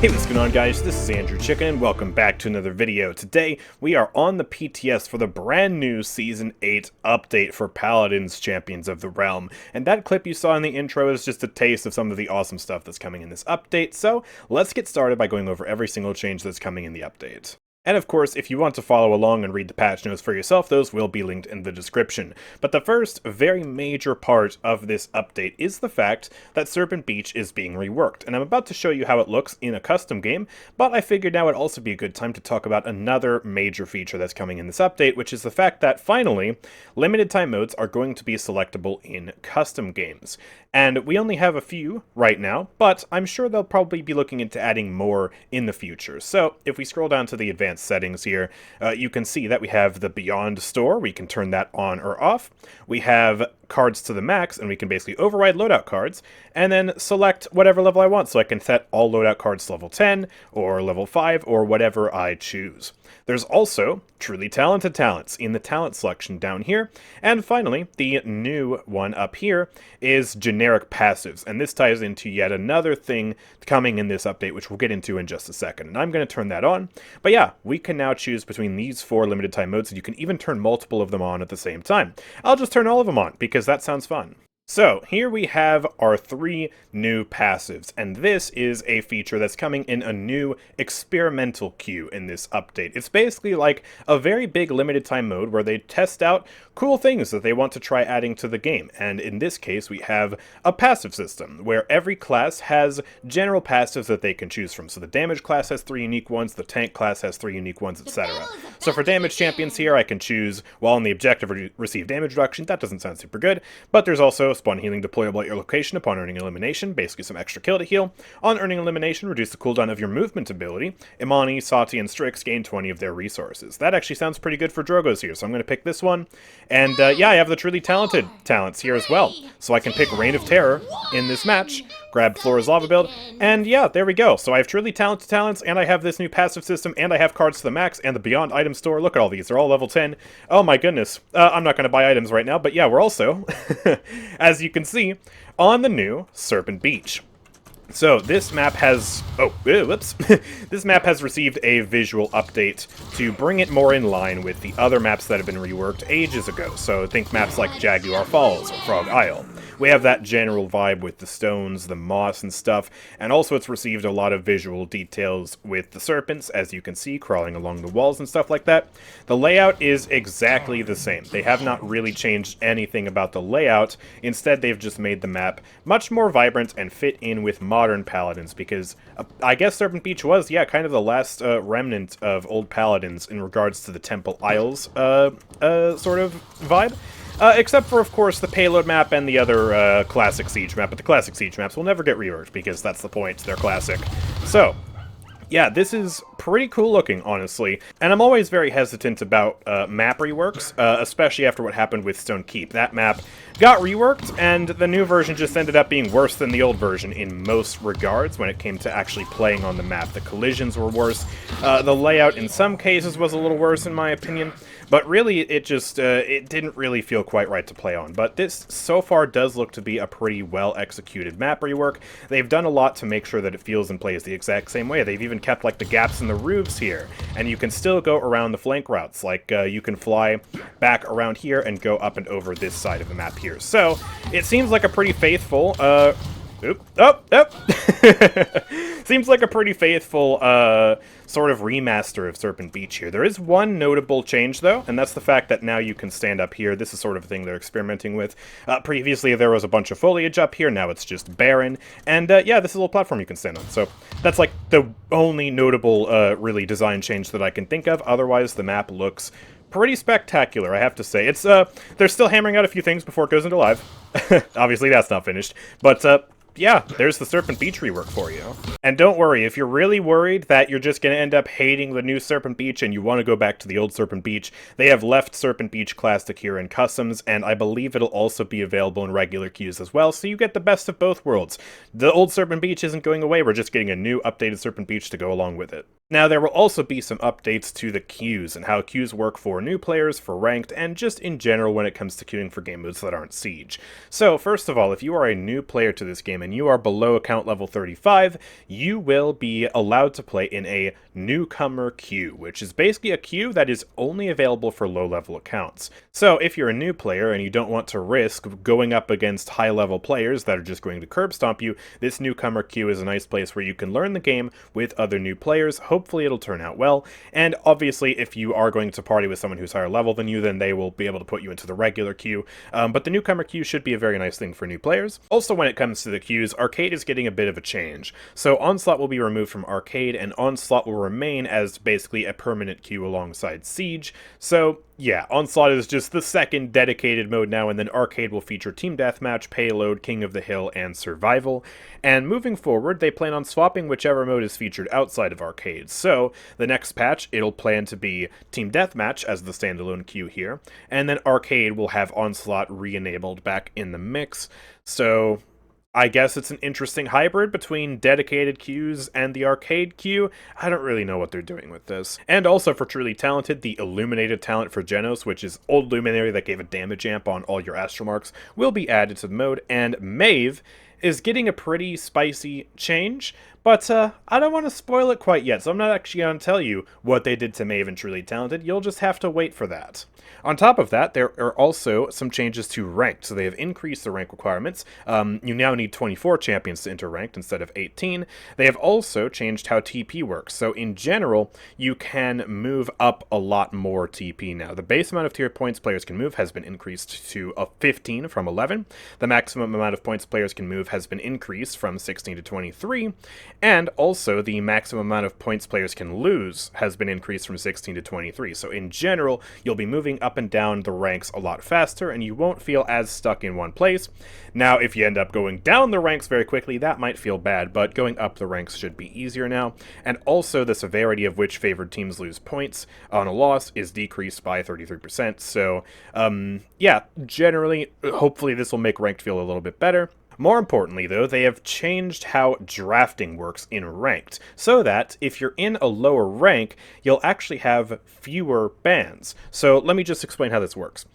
Hey, what's going on, guys? This is AndrewChicken, and welcome back to another video. Today, we are on the PTS for the brand new Season 8 update for Paladins Champions of the Realm. And that clip you saw in the intro is just a taste of some of the awesome stuff that's coming in this update. So, let's get started by going over every single change that's coming in the update. And of course, if you want to follow along and read the patch notes for yourself, those will be linked in the description. But the first very major part of this update is the fact that Serpent Beach is being reworked. And I'm about to show you how it looks in a custom game, but I figured now would also be a good time to talk about another major feature that's coming in this update, which is the fact that finally, limited time modes are going to be selectable in custom games. And we only have a few right now, but I'm sure they'll probably be looking into adding more in the future. So if we scroll down to the advanced settings here, you can see that we have the Beyond store. We can turn that on or off. We have cards to the max, and we can basically override loadout cards, and then select whatever level I want. So I can set all loadout cards to level 10, or level 5, or whatever I choose. There's also Truly Talented talents in the talent selection down here. And finally, the new one up here is generic passives, and this ties into yet another thing coming in this update, which we'll get into in just a second. And I'm going to turn that on. But yeah, we can now choose between these 4 limited time modes, and you can even turn multiple of them on at the same time. I'll just turn all of them on, because that sounds fun. So, here we have our 3 new passives, and this is a feature that's coming in a new experimental queue in this update. It's basically like a very big limited time mode where they test out cool things that they want to try adding to the game, and in this case we have a passive system, where every class has general passives that they can choose from. So the damage class has 3 unique ones, the tank class has 3 unique ones, etc. So for damage champions here, I can choose, while on the objective receive damage reduction. That doesn't sound super good, but there's also spawn healing deployable at your location upon earning elimination, basically some extra kill to heal. On earning elimination, reduce the cooldown of your movement ability. Imani, Sati, and Strix gain 20 of their resources. That actually sounds pretty good for Drogoz here, so I'm going to pick this one. And yeah, I have the Truly Talented talents here as well, so I can pick Reign of Terror in this match, grab Flora's Lava build, and yeah, there we go. So I have Truly Talented talents, and I have this new passive system, and I have cards to the max, and the Beyond item store. Look at all these, they're all level 10. Oh my goodness. I'm not going to buy items right now, but yeah, we're also, as you can see, on the new Serpent Beach. So this map has, this map has received a visual update to bring it more in line with the other maps that have been reworked ages ago. So think maps like Jaguar Falls or Frog Isle. We have that general vibe with the stones, the moss and stuff, and also it's received a lot of visual details with the serpents, as you can see, crawling along the walls and stuff like that. The layout is exactly the same. They have not really changed anything about the layout. Instead, they've just made the map much more vibrant and fit in with modern Paladins, because I guess Serpent Beach was, yeah, kind of the last remnant of old Paladins in regards to the Temple Isles sort of vibe. Except for, of course, the payload map and the other classic siege map, but the classic siege maps will never get reworked, because that's the point, they're classic. So, yeah, this is pretty cool looking, honestly, and I'm always very hesitant about map reworks, especially after what happened with Stone Keep. That map got reworked, and the new version just ended up being worse than the old version in most regards when it came to actually playing on the map. The collisions were worse, the layout in some cases was a little worse in my opinion, but really it just, it didn't really feel quite right to play on. But this, so far, does look to be a pretty well-executed map rework. They've done a lot to make sure that it feels and plays the exact same way. They've even kept, like, the gaps in the roofs here, and you can still go around the flank routes. Like, you can fly back around here and go up and over this side of the map here. So, it seems like a pretty faithful, seems like a pretty faithful, sort of remaster of Serpent Beach here. There is one notable change, though, and that's the fact that now you can stand up here. This is sort of a thing they're experimenting with. Previously, there was a bunch of foliage up here. Now it's just barren. And, yeah, this is a little platform you can stand on. So that's, like, the only notable, really, design change that I can think of. Otherwise, the map looks pretty spectacular, I have to say. It's, they're still hammering out a few things before it goes into live. Obviously, that's not finished. But, yeah, there's the Serpent Beach rework for you. And don't worry, if you're really worried that you're just going to end up hating the new Serpent Beach and you want to go back to the old Serpent Beach, they have left Serpent Beach Classic here in Customs, and I believe it'll also be available in regular queues as well, so you get the best of both worlds. The old Serpent Beach isn't going away, we're just getting a new updated Serpent Beach to go along with it. Now, there will also be some updates to the queues and how queues work for new players, for ranked, and just in general when it comes to queuing for game modes that aren't Siege. So, first of all, if you are a new player to this game and you are below account level 35, you will be allowed to play in a newcomer queue, which is basically a queue that is only available for low-level accounts. So if you're a new player and you don't want to risk going up against high-level players that are just going to curb stomp you, this newcomer queue is a nice place where you can learn the game with other new players. Hopefully it'll turn out well, and obviously if you are going to party with someone who's higher level than you, then they will be able to put you into the regular queue, but the newcomer queue should be a very nice thing for new players. Also, when it comes to the queues, Arcade is getting a bit of a change. So Onslaught will be removed from Arcade, and Onslaught will remain as basically a permanent queue alongside Siege. So yeah, Onslaught is just the second dedicated mode now, and then Arcade will feature Team Deathmatch, Payload, King of the Hill, and Survival. And moving forward, they plan on swapping whichever mode is featured outside of Arcade. So the next patch, it'll plan to be Team Deathmatch as the standalone queue here, and then Arcade will have Onslaught re-enabled back in the mix. So I guess it's an interesting hybrid between dedicated queues and the arcade queue. I don't really know what they're doing with this. And also for Truly Talented, the Illuminated talent for Jenos, which is old Luminary that gave a damage amp on all your Astral Marks, will be added to the mode, and Maeve is getting a pretty spicy change, but I don't want to spoil it quite yet, so I'm not actually going to tell you what they did to Maeve and Truly Talented. You'll just have to wait for that. On top of that, there are also some changes to Ranked, so they have increased the rank requirements. You now need 24 champions to enter Ranked instead of 18. They have also changed how TP works, so in general, you can move up a lot more TP now. The base amount of tier points players can move has been increased to 15 from 11. The maximum amount of points players can move has been increased from 16 to 23. And also, the maximum amount of points players can lose has been increased from 16 to 23. So in general, you'll be moving up and down the ranks a lot faster, and you won't feel as stuck in one place. Now, if you end up going down the ranks very quickly, that might feel bad, but going up the ranks should be easier now. And also, the severity of which favored teams lose points on a loss is decreased by 33%. So, yeah, generally, hopefully this will make Ranked feel a little bit better. More importantly, though, they have changed how drafting works in Ranked, so that if you're in a lower rank, you'll actually have fewer bans. So let me just explain how this works.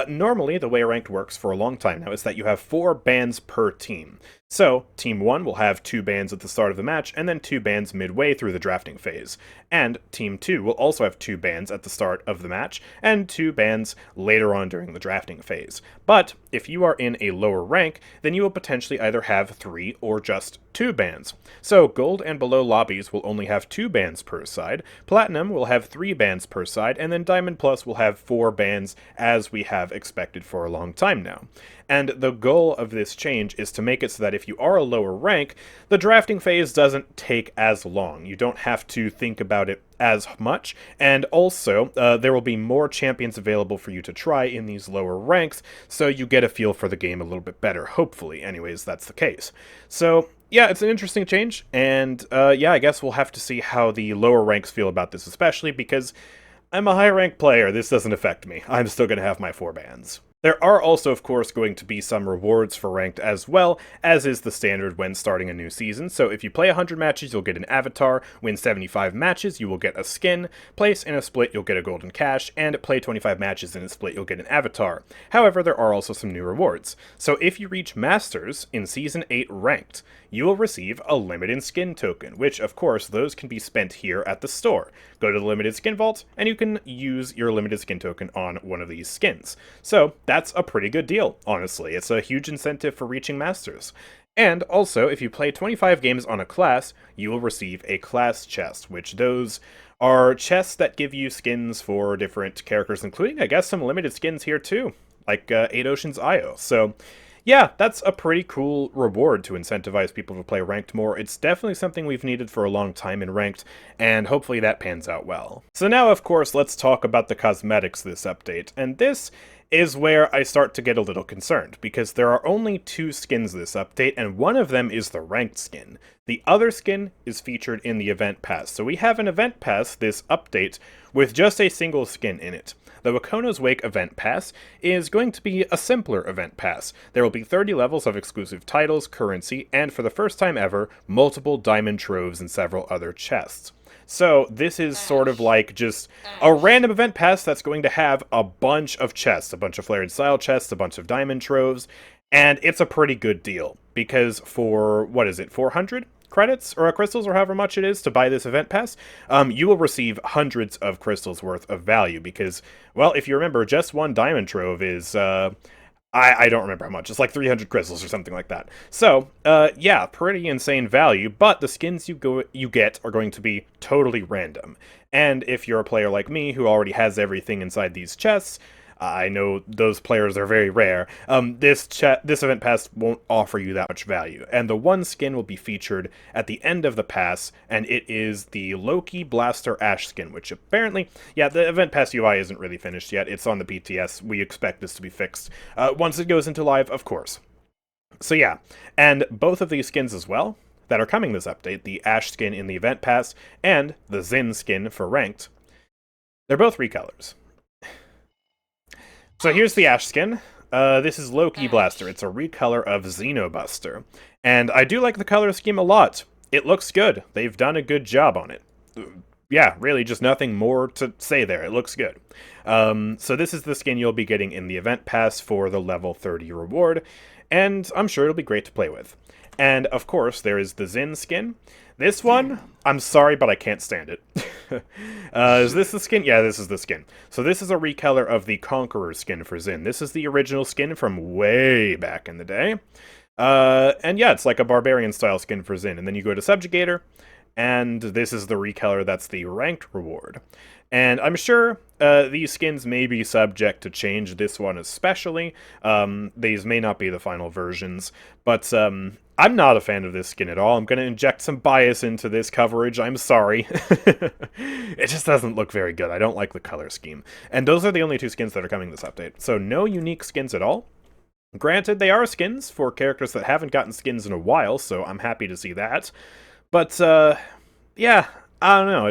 Normally, the way Ranked works for a long time now is that you have 4 bans per team. So, Team 1 will have 2 bans at the start of the match, and then 2 bans midway through the drafting phase. And Team 2 will also have 2 bans at the start of the match, and 2 bans later on during the drafting phase. But, if you are in a lower rank, then you will potentially either have 3 or just 2 bans. So, Gold and below lobbies will only have 2 bans per side, Platinum will have 3 bans per side, and then Diamond Plus will have 4 bans, as we have expected for a long time now. And the goal of this change is to make it so that if you are a lower rank, the drafting phase doesn't take as long. You don't have to think about it as much, and also there will be more champions available for you to try in these lower ranks, so you get a feel for the game a little bit better, hopefully. Anyways, that's the case. So yeah, it's an interesting change, and yeah, I guess we'll have to see how the lower ranks feel about this, especially because I'm a high-ranked player. This doesn't affect me. I'm still going to have my 4 bans. There are also, of course, going to be some rewards for Ranked as well, as is the standard when starting a new season. So if you play 100 matches, you'll get an avatar, win 75 matches, you will get a skin, place in a split, you'll get a golden cash, and play 25 matches in a split, you'll get an avatar. However, there are also some new rewards. So if you reach Masters in Season 8 Ranked, you will receive a limited skin token, which, of course, those can be spent here at the store. Go to the limited skin vault, and you can use your limited skin token on one of these skins. So that's a pretty good deal, honestly. It's a huge incentive for reaching Masters. And also, if you play 25 games on a class, you will receive a class chest, which those are chests that give you skins for different characters, including, I guess, some limited skins here too, like 8 Oceans IO. So yeah, that's a pretty cool reward to incentivize people to play Ranked more. It's definitely something we've needed for a long time in Ranked, and hopefully that pans out well. So now, of course, let's talk about the cosmetics this update, and this is where I start to get a little concerned, because there are only 2 skins this update, and one of them is the Ranked skin. The other skin is featured in the Event Pass, so we have an Event Pass this update with just a single skin in it. The Wakono's Wake Event Pass is going to be a simpler Event Pass. There will be 30 levels of exclusive titles, currency, and for the first time ever, multiple diamond troves and several other chests. So this is sort of like just a random event pass that's going to have a bunch of chests, a bunch of flared style chests, a bunch of diamond troves, And it's a pretty good deal, because for, what is it, 400 credits or crystals, or however much it is to buy this event pass, you will receive hundreds of crystals worth of value, because, well, if you remember, just one diamond trove is, I don't remember how much. It's like 300 crystals or something like that. So, yeah, pretty insane value, but the skins you get are going to be totally random. And if you're a player like me who already has everything inside these chests, I know those players are very rare. This event pass won't offer you that much value, and the one skin will be featured at the end of the pass, and it is the Loki Blaster Ash skin, which apparently, yeah, the event pass UI isn't really finished yet. It's on the PTS. We expect this to be fixed once it goes into live, of course. So yeah, and both of these skins as well that are coming this update, the Ash skin in the event pass and the Xin skin for ranked, they're both recolors. So here's the Ash skin. This is Loki Blaster. It's a recolor of Xenobuster. And I do like the color scheme a lot. It looks good. They've done a good job on it. Yeah, really just nothing more to say there. It looks good. So this is the skin you'll be getting in the event pass for the level 30 reward. And I'm sure it'll be great to play with. And, of course, there is the Xin skin. This one, I'm sorry, but I can't stand it. Is this the skin? Yeah, this is the skin. So this is a recolor of the Conqueror skin for Xin. This is the original skin from way back in the day. And yeah, it's like a Barbarian-style skin for Xin. And then you go to Subjugator, and this is the recolor that's the ranked reward. And I'm sure these skins may be subject to change, this one especially. These may not be the final versions, but I'm not a fan of this skin at all. I'm going to inject some bias into this coverage, I'm sorry. It just doesn't look very good. I don't like the color scheme. And those are the only two skins that are coming this update. So no unique skins at all. Granted, they are skins for characters that haven't gotten skins in a while, so I'm happy to see that. But, yeah, I don't know,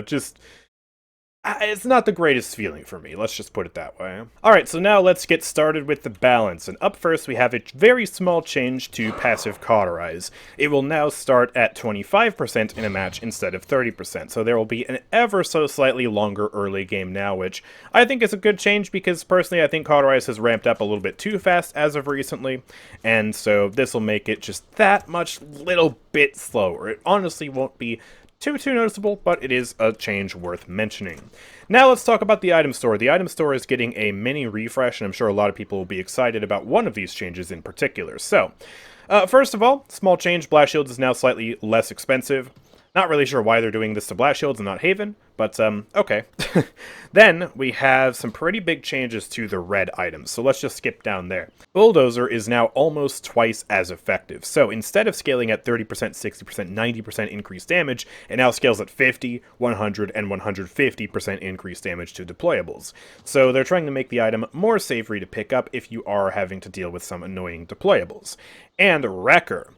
it's not the greatest feeling for me, let's just put it that way. Alright, so now let's get started with the balance, and up first we have a very small change to passive Cauterize. It will now start at 25% in a match instead of 30%, so there will be an ever so slightly longer early game now, which I think is a good change because personally I think Cauterize has ramped up a little bit too fast as of recently, and so this will make it just that much little bit slower. It honestly won't be too noticeable, but it is a change worth mentioning. Now let's talk about the item store. The item store is getting a mini refresh, and I'm sure a lot of people will be excited about one of these changes in particular. So, first of all, small change, Blast Shields is now slightly less expensive. Not really sure why they're doing this to Blast Shields and not Haven, but, okay. Then, we have some pretty big changes to the red items, so let's just skip down there. Bulldozer is now almost twice as effective, so instead of scaling at 30%, 60%, 90% increased damage, it now scales at 50, 100, and 150% increased damage to deployables. So they're trying to make the item more savory to pick up if you are having to deal with some annoying deployables. And Wrecker.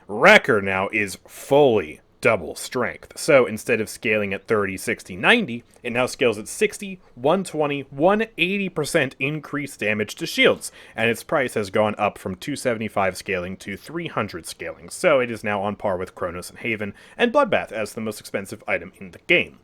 Wrecker now is fully double strength. So instead of scaling at 30, 60, 90, it now scales at 60, 120, 180% increased damage to shields, and its price has gone up from 275 scaling to 300 scaling, so it is now on par with Chronos and Haven, and Bloodbath as the most expensive item in the game.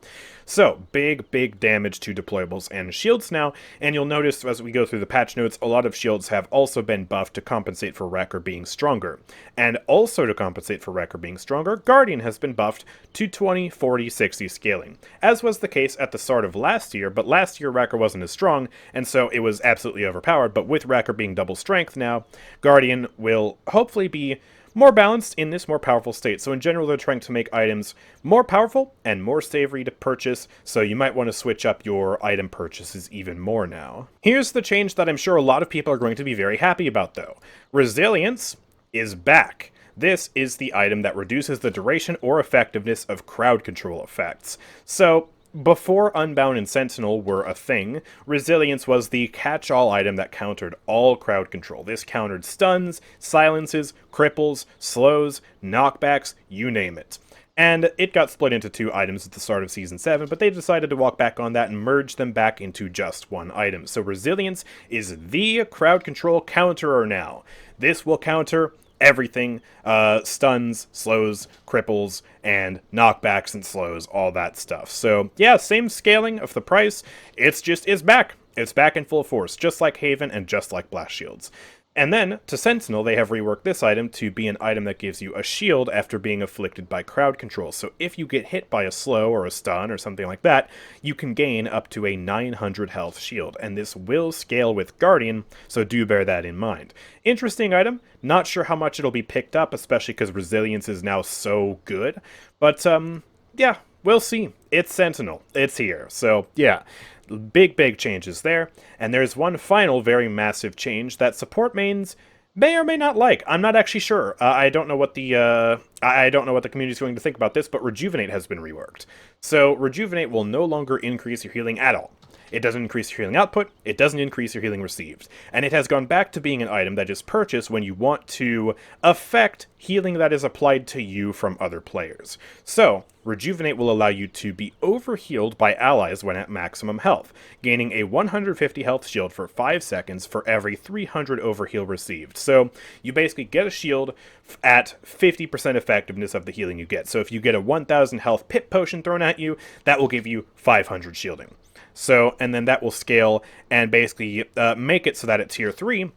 So, big damage to deployables and shields now, and you'll notice as we go through the patch notes, a lot of shields have also been buffed to compensate for Wrecker being stronger. And also to compensate for Wrecker being stronger, Guardian has been buffed to 20, 40, 60 scaling, as was the case at the start of last year, but last year Wrecker wasn't as strong, and so it was absolutely overpowered, but with Wrecker being double strength now, Guardian will hopefully be more balanced in this more powerful state. So in general, they're trying to make items more powerful and more savory to purchase, so you might want to switch up your item purchases even more now. Here's the change that I'm sure a lot of people are going to be very happy about though. Resilience is back. This is the item that reduces the duration or effectiveness of crowd control effects. So, before Unbound and Sentinel were a thing, Resilience was the catch-all item that countered all crowd control. This countered stuns, silences, cripples, slows, knockbacks, you name it. And it got split into two items at the start of Season 7, but they decided to walk back on that and merge them back into just one item. So Resilience is the crowd control counterer now. This will counter everything, stuns, slows, cripples, and knockbacks and slows, all that stuff. So yeah, same scaling of the price, it's back. It's back in full force, just like Haven and just like Blast Shields. And then, to Sentinel, they have reworked this item to be an item that gives you a shield after being afflicted by crowd control. So if you get hit by a slow or a stun or something like that, you can gain up to a 900 health shield. And this will scale with Guardian, so do bear that in mind. Interesting item. Not sure how much it'll be picked up, especially because Resilience is now so good. But, yeah, we'll see. It's Sentinel. It's here. So, yeah. Big changes there, and there's one final very massive change that support mains may or may not like. I'm not actually sure. I don't know what the community is going to think about this, but Rejuvenate has been reworked. So Rejuvenate will no longer increase your healing at all. It doesn't increase your healing output, it doesn't increase your healing received, and it has gone back to being an item that is purchased when you want to affect healing that is applied to you from other players. So, Rejuvenate will allow you to be overhealed by allies when at maximum health, gaining a 150 health shield for 5 seconds for every 300 overheal received. So, you basically get a shield at 50% effectiveness of the healing you get. So if you get a 1000 health pip potion thrown at you, that will give you 500 shielding. So, and then that will scale and basically make it so that at tier 3,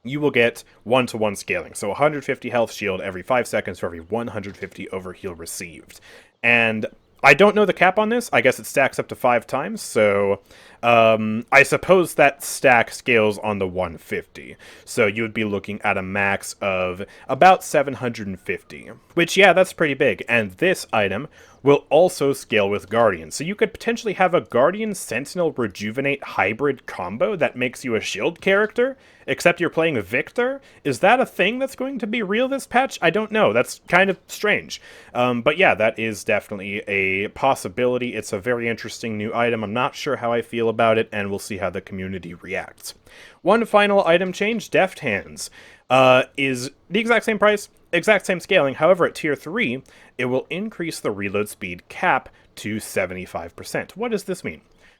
you will get 1-to-1 scaling. So 150 health shield every 5 seconds for every 150 overheal received. And I don't know the cap on this. I guess it stacks up to 5 times, so I suppose that stack scales on the 150. So you would be looking at a max of about 750, which, yeah, that's pretty big. And this item will also scale with Guardian. So you could potentially have a Guardian Sentinel Rejuvenate hybrid combo that makes you a shield character, except you're playing Viktor. Is that a thing that's going to be real this patch? I don't know. That's kind of strange. But yeah, that is definitely a possibility. It's a very interesting new item. I'm not sure how I feel about it, and we'll see how the community reacts. One final item change, Deft Hands, is the exact same price, exact same scaling. However, at tier 3, it will increase the reload speed cap to 75%. What does this mean?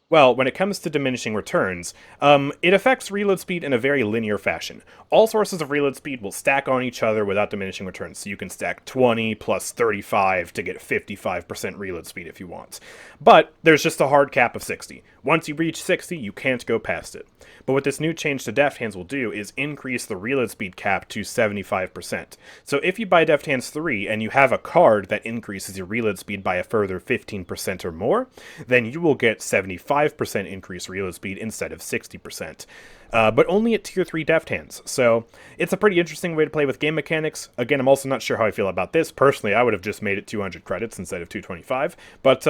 Well, when it comes to diminishing returns, it affects reload speed in a very linear fashion. All sources of reload speed will stack on each other without diminishing returns, so you can stack 20 plus 35 to get 55% reload speed if you want. But there's just a hard cap of 60. Once you reach 60, you can't go past it. But what this new change to Deft Hands will do is increase the reload speed cap to 75%. So if you buy Deft Hands 3 and you have a card that increases your reload speed by a further 15% or more, then you will get 75% increased reload speed instead of 60%. But only at tier 3 Deft Hands. So it's a pretty interesting way to play with game mechanics. Again, I'm also not sure how I feel about this. Personally, I would have just made it 200 credits instead of 225. But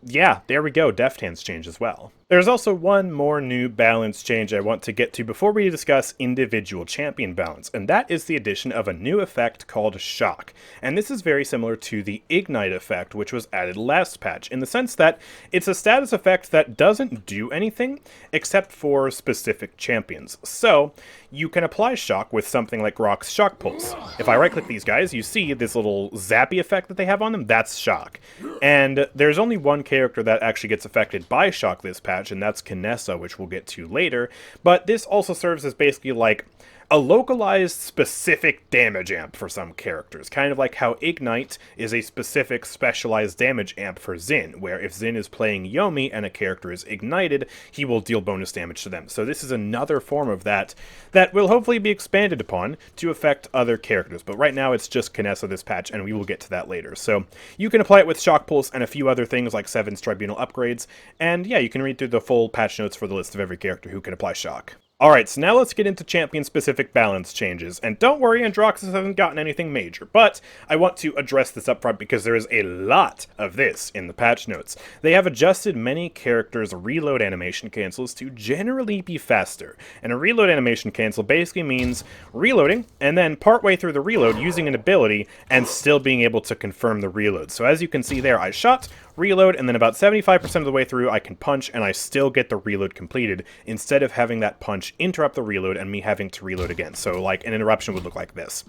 yeah, there we go. Deft Hands change as well. There's also one more new balance change I want to get to before we discuss individual champion balance, and that is the addition of a new effect called Shock. And this is very similar to the Ignite effect, which was added last patch, in the sense that it's a status effect that doesn't do anything except for specific champions. So you can apply Shock with something like Grohk's Shock Pulse. If I right-click these guys, you see this little zappy effect that they have on them. That's Shock. And there's only one character that actually gets affected by Shock this patch, and that's Kinessa, which we'll get to later. But this also serves as basically like a localized specific damage amp for some characters, kind of like how Ignite is a specific specialized damage amp for Xin, where if Xin is playing Yomi and a character is ignited, he will deal bonus damage to them. So this is another form of that that will hopefully be expanded upon to affect other characters, but right now it's just Kinessa this patch, and we will get to that later. So you can apply it with Shock Pulse and a few other things like Seven's Tribunal upgrades, and yeah, you can read through the full patch notes for the list of every character who can apply Shock. Alright, so now let's get into champion-specific balance changes, and don't worry, AndrewChicken hasn't gotten anything major, but I want to address this up front because there is a lot of this in the patch notes. They have adjusted many characters' reload animation cancels to generally be faster, and a reload animation cancel basically means reloading, and then partway through the reload using an ability and still being able to confirm the reload. So as you can see there, I shot, reload, and then about 75% of the way through I can punch and I still get the reload completed instead of having that punch interrupt the reload and me having to reload again. So like an interruption would look like this.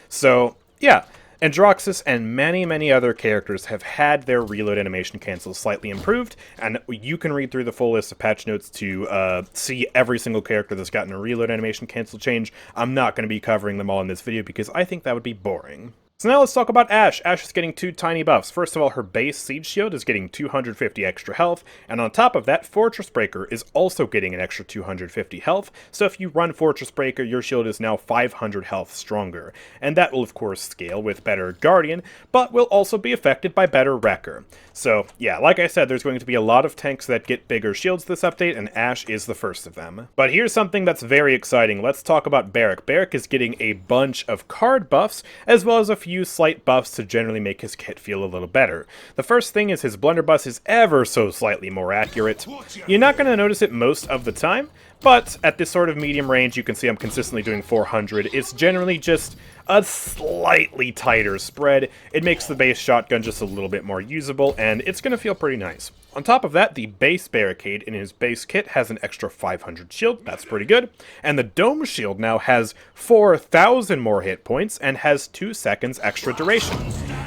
So yeah, AndrewChicken and many other characters have had their reload animation cancels slightly improved, and you can read through the full list of patch notes to see every single character that's gotten a reload animation cancel change. I'm not going to be covering them all in this video because I think that would be boring. So now let's talk about Ashe. Ashe is getting two tiny buffs. First of all, her base Siege Shield is getting 250 extra health, and on top of that, Fortress Breaker is also getting an extra 250 health, so if you run Fortress Breaker, your shield is now 500 health stronger. And that will of course scale with better Guardian, but will also be affected by better Wrecker. So yeah, like I said, there's going to be a lot of tanks that get bigger shields this update, and Ashe is the first of them. But here's something that's very exciting. Let's talk about Barik. Barik is getting a bunch of card buffs, as well as a few slight buffs to generally make his kit feel a little better. The first thing is his blunderbuss is ever so slightly more accurate. You're not going to notice it most of the time, but at this sort of medium range, you can see I'm consistently doing 400. It's generally just a slightly tighter spread. It makes the base shotgun just a little bit more usable, and it's going to feel pretty nice. On top of that, the base barricade in his base kit has an extra 500 shield, that's pretty good, and the dome shield now has 4,000 more hit points and has 2 seconds extra duration.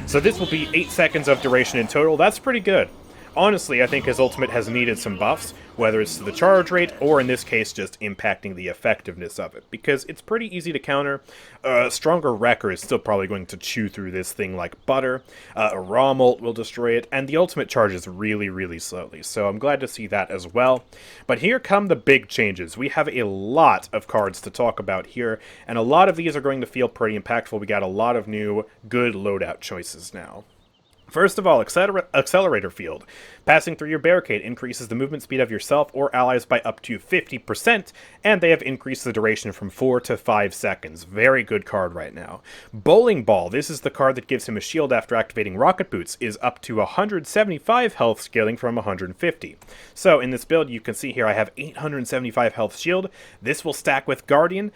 So this will be 8 seconds of duration in total, that's pretty good. Honestly, I think his ultimate has needed some buffs, whether it's to the charge rate, or in this case, just impacting the effectiveness of it, because it's pretty easy to counter. A stronger Wrecker is still probably going to chew through this thing like butter, a ROM ult will destroy it, and the ultimate charges really, really slowly, so I'm glad to see that as well. But here come the big changes. We have a lot of cards to talk about here, and a lot of these are going to feel pretty impactful. We got a lot of new, good loadout choices now. First of all, Accelerator Field. Passing through your barricade increases the movement speed of yourself or allies by up to 50%, and they have increased the duration from 4 to 5 seconds. Very good card right now. Bowling Ball, this is the card that gives him a shield after activating Rocket Boots, is up to 175 health scaling from 150. So in this build, you can see here I have 875 health shield. This will stack with Guardian.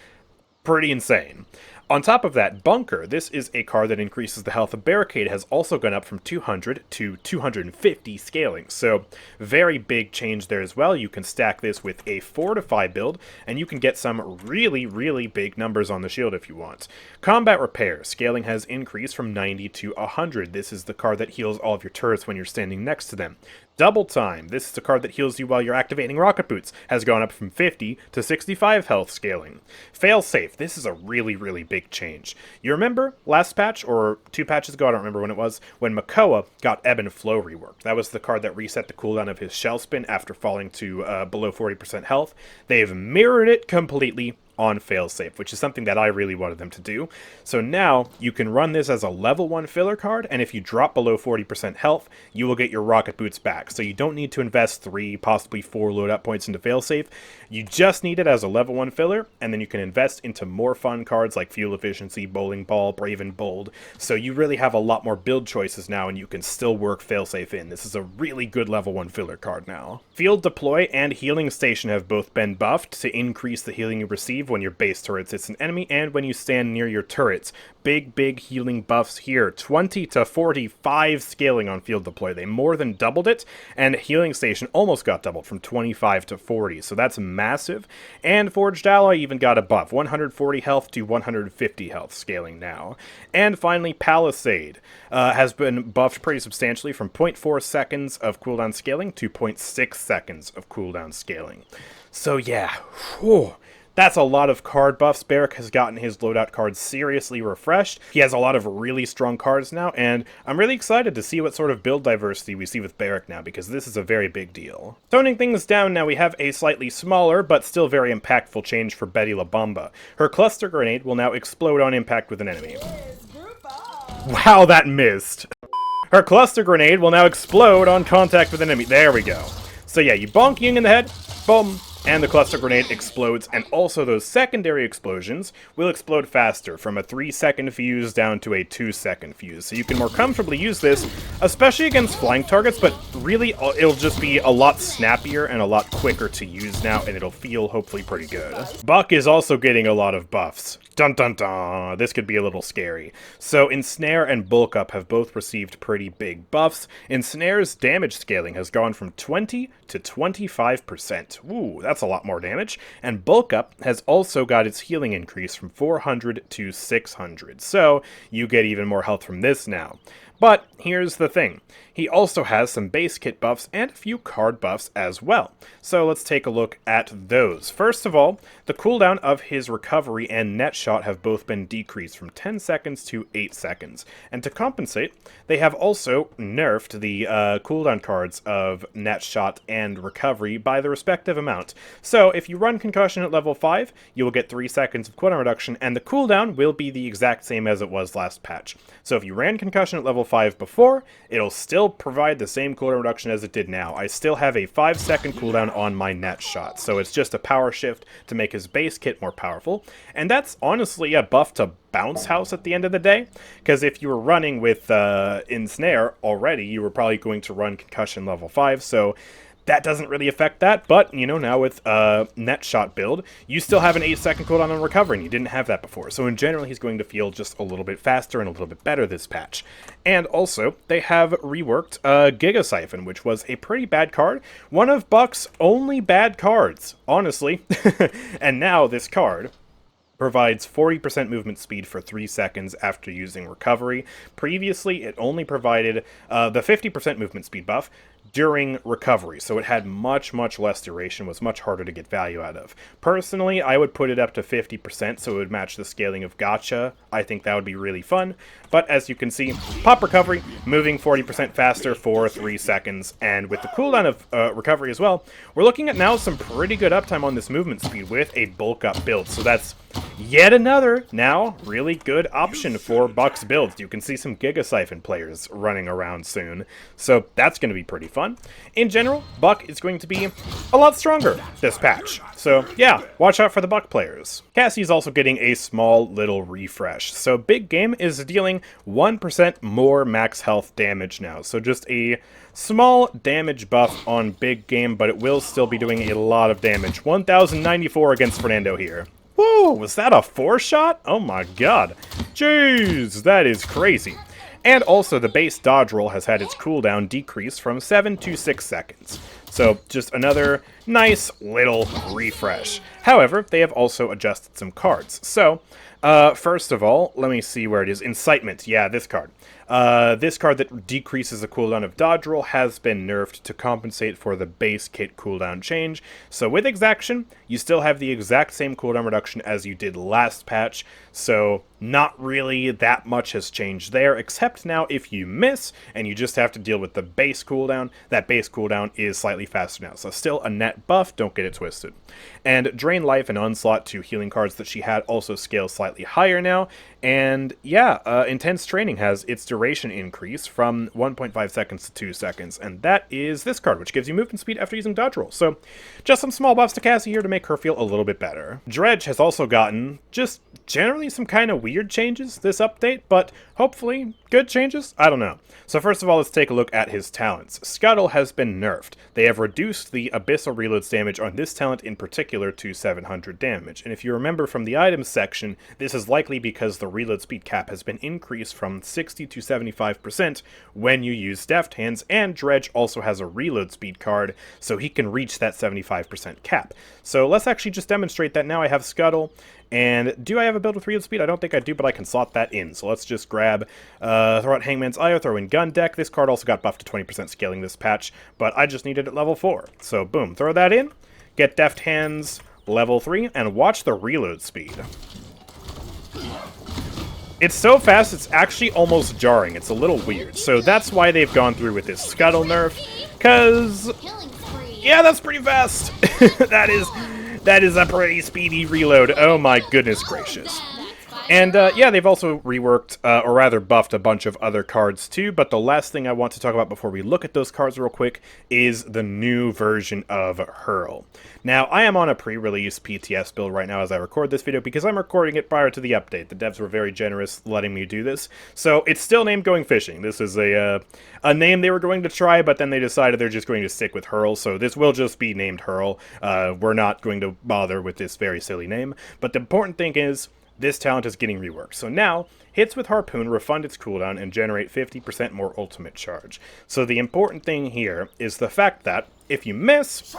Pretty insane. On top of that, Bunker, this is a card that increases the health of Barricade, has also gone up from 200 to 250 scaling, so very big change there as well. You can stack this with a Fortify build, and you can get some really, really big numbers on the shield if you want. Combat Repair, scaling has increased from 90 to 100. This is the card that heals all of your turrets when you're standing next to them. Double Time, this is the card that heals you while you're activating Rocket Boots, has gone up from 50 to 65 health scaling. Failsafe, this is a really, really big change. You remember last patch, or 2 patches ago, I don't remember when it was, when Makoa got Ebb and Flow reworked. That was the card that reset the cooldown of his Shell Spin after falling to below 40% health. They've mirrored it completely on Failsafe, which is something that I really wanted them to do. So now you can run this as a level 1 filler card, and if you drop below 40% health, you will get your Rocket Boots back. So you don't need to invest 3, possibly 4 loadout points into Failsafe. You just need it as a level 1 filler, and then you can invest into more fun cards like Fuel Efficiency, Bowling Ball, Brave and Bold. So you really have a lot more build choices now, and you can still work Failsafe in. This is a really good level 1 filler card now. Field Deploy and Healing Station have both been buffed to increase the healing you receive when your base turrets hits an enemy and when you stand near your turrets. Big healing buffs here. 20 to 45 scaling on Field Deploy. They more than doubled it, and Healing Station almost got doubled from 25 to 40, so that's massive. And Forged Ally even got a buff. 140 health to 150 health scaling now. And finally, Palisade has been buffed pretty substantially from 0.4 seconds of cooldown scaling to 0.6 seconds of cooldown scaling. So yeah, whew. That's a lot of card buffs. Barik has gotten his loadout cards seriously refreshed. He has a lot of really strong cards now, and I'm really excited to see what sort of build diversity we see with Barik now, because this is a very big deal. Toning things down now, we have a slightly smaller, but still very impactful change for Betty La Bamba. Her Cluster Grenade will now explode on impact with an enemy. Wow, that missed. Her Cluster Grenade will now explode on contact with an enemy. There we go. So yeah, you bonk Ying in the head, boom, and the Cluster Grenade explodes, and also those secondary explosions will explode faster, from a 3-second fuse down to a 2-second fuse. So you can more comfortably use this, especially against flying targets, but really it'll just be a lot snappier and a lot quicker to use now, and it'll feel hopefully pretty good. Buck is also getting a lot of buffs. Dun dun dun! This could be a little scary. So Ensnare and Bulk Up have both received pretty big buffs. Ensnare's damage scaling has gone from 20 to 25%. Ooh, that's a lot more damage. And Bulk Up has also got its healing increase from 400 to 600. So you get even more health from this now. But here's the thing. He also has some base kit buffs and a few card buffs as well. So let's take a look at those. First of all, the cooldown of his recovery and net shot have both been decreased from 10 seconds to 8 seconds. And to compensate, they have also nerfed the cooldown cards of net shot and recovery by the respective amount. So if you run concussion at level 5, you will get 3 seconds of cooldown reduction, and the cooldown will be the exact same as it was last patch. So if you ran concussion at level 5 before, it'll still provide the same cooldown reduction as it did now. I still have a 5-second cooldown on my net shot, so it's just a power shift to make his base kit more powerful. And that's honestly a buff to bounce house at the end of the day, because if you were running with Ensnare already, you were probably going to run concussion level 5, so that doesn't really affect that. But, you know, now with net shot build, you still have an 8-second cooldown on recovery, and you didn't have that before. So in general, he's going to feel just a little bit faster and a little bit better this patch. And also, they have reworked Giga Siphon, which was a pretty bad card. One of Buck's only bad cards, honestly. And now this card provides 40% movement speed for 3 seconds after using recovery. Previously, it only provided the 50% movement speed buff during recovery, so it had much less duration, was much harder to get value out of. Personally, I would put it up to 50% so it would match the scaling of Gacha. I think that would be really fun, but as you can see, pop recovery, moving 40% faster for 3 seconds, and with the cooldown of recovery as well, we're looking at now some pretty good uptime on this movement speed with a bulk up build, so that's yet another, now, really good option for Buck's builds. You can see some Giga Siphon players running around soon, so that's going to be pretty fun. In general, Buck is going to be a lot stronger this patch, so yeah, watch out for the Buck players. Cassie's also getting a small little refresh, so Big Game is dealing 1% more max health damage now, so just a small damage buff on Big Game, but it will still be doing a lot of damage. 1094 against Fernando here. Whoa, was that a 4-shot? Oh my god. Jeez, that is crazy. And also, the base dodge roll has had its cooldown decrease from 7 to 6 seconds. So, just another nice little refresh. However, they have also adjusted some cards. So, first of all, let me see where it is. Incitement. Yeah, this card. This card that decreases the cooldown of dodge roll has been nerfed to compensate for the base kit cooldown change. So with Exaction, you still have the exact same cooldown reduction as you did last patch, so not really that much has changed there, except now if you miss and you just have to deal with the base cooldown, that base cooldown is slightly faster now. So still a net buff, don't get it twisted. And Drain Life and Onslaught, two healing cards that she had, also scale slightly higher now. And yeah, Intense Training has its duration increase from 1.5 seconds to 2 seconds, and that is this card, which gives you movement speed after using dodge roll. So just some small buffs to Cassie here to make her feel a little bit better. Dredge has also gotten just generally some kind of weird changes this update, but hopefully good changes? I don't know. So first of all, let's take a look at his talents. Scuttle has been nerfed. They have reduced the Abyssal Reloads damage on this talent in particular to 700 damage. And if you remember from the items section, this is likely because the reload speed cap has been increased from 60 to 75% when you use Deft Hands, and Dredge also has a reload speed card, so he can reach that 75% cap. So let's actually just demonstrate that now. I have Scuttle, and do I have a build with reload speed? I don't think I do, but I can slot that in. So let's just grab, throw out Hangman's Eye, throw in Gun Deck. This card also got buffed to 20% scaling this patch, but I just needed it at level 4. So boom, throw that in, get Deft Hands level 3, and watch the reload speed. It's so fast, it's actually almost jarring. It's a little weird. So that's why they've gone through with this Scuttle nerf, because, yeah, that's pretty fast. That is a pretty speedy reload. Oh my goodness gracious. And yeah, they've also reworked, or rather buffed a bunch of other cards too, but the last thing I want to talk about before we look at those cards real quick is the new version of Hurl. Now, I am on a pre-release PTS build right now as I record this video because I'm recording it prior to the update. The devs were very generous letting me do this. So it's still named Going Fishing. This is a name they were going to try, but then they decided they're just going to stick with Hurl, so this will just be named Hurl. We're not going to bother with this very silly name, but the important thing is, this talent is getting reworked. So now, hits with Harpoon refund its cooldown and generate 50% more ultimate charge. So the important thing here is the fact that if you miss,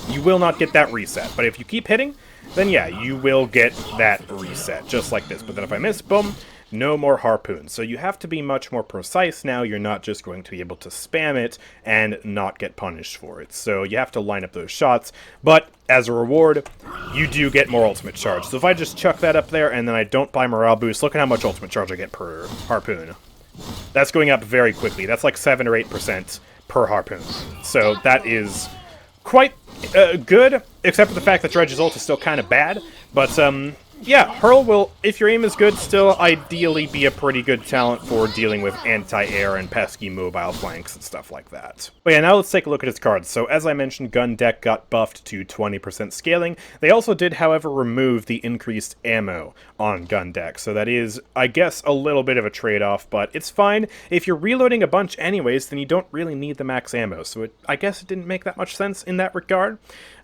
you will not get that reset. But if you keep hitting, then yeah, you will get that reset, just like this. But then if I miss, boom, no more harpoons. So you have to be much more precise now. You're not just going to be able to spam it and not get punished for it. So you have to line up those shots, but as a reward, you do get more ultimate charge. So if I just chuck that up there and then I don't buy morale boost, look at how much ultimate charge I get per harpoon. That's going up very quickly. That's like 7 or 8% per harpoon. So that is quite good, except for the fact that Dredge's ult is still kind of bad. But, yeah, Hurl will, if your aim is good, still ideally be a pretty good talent for dealing with anti-air and pesky mobile flanks and stuff like that. But yeah, now let's take a look at its cards. So as I mentioned, Gun Deck got buffed to 20% scaling. They also did, however, remove the increased ammo on Gun Deck. So that is, I guess, a little bit of a trade-off, but it's fine. If you're reloading a bunch anyways, then you don't really need the max ammo. So I guess it didn't make that much sense in that regard.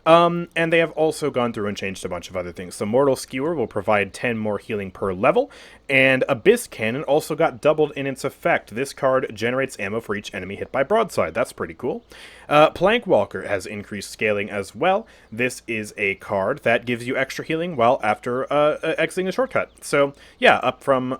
And they have also gone through and changed a bunch of other things. So Mortal Skewer will provide 10 more healing per level, and Abyss Cannon also got doubled in its effect. This card generates ammo for each enemy hit by broadside. That's pretty cool. Plank Walker has increased scaling as well. This is a card that gives you extra healing while after exiting a shortcut. So yeah, up from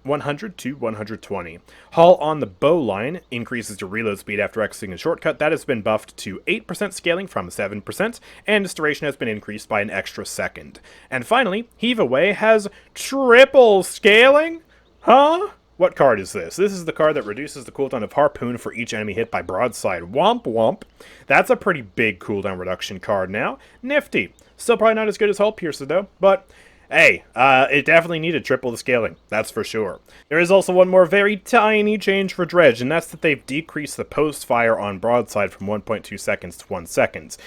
100 to 120. Haul on the Bowline increases your reload speed after exiting a shortcut. That has been buffed to 8% scaling from 7%, and its duration has been increased by an extra second. And finally, Heave Away has triple scaling? Huh? What card is this? This is the card that reduces the cooldown of Harpoon for each enemy hit by broadside. Womp womp. That's a pretty big cooldown reduction card now. Nifty. Still probably not as good as Hull Piercer though, but hey, it definitely needed triple the scaling, that's for sure. There is also one more very tiny change for Dredge, and that's that they've decreased the post-fire on broadside from 1.2 seconds to 1 second.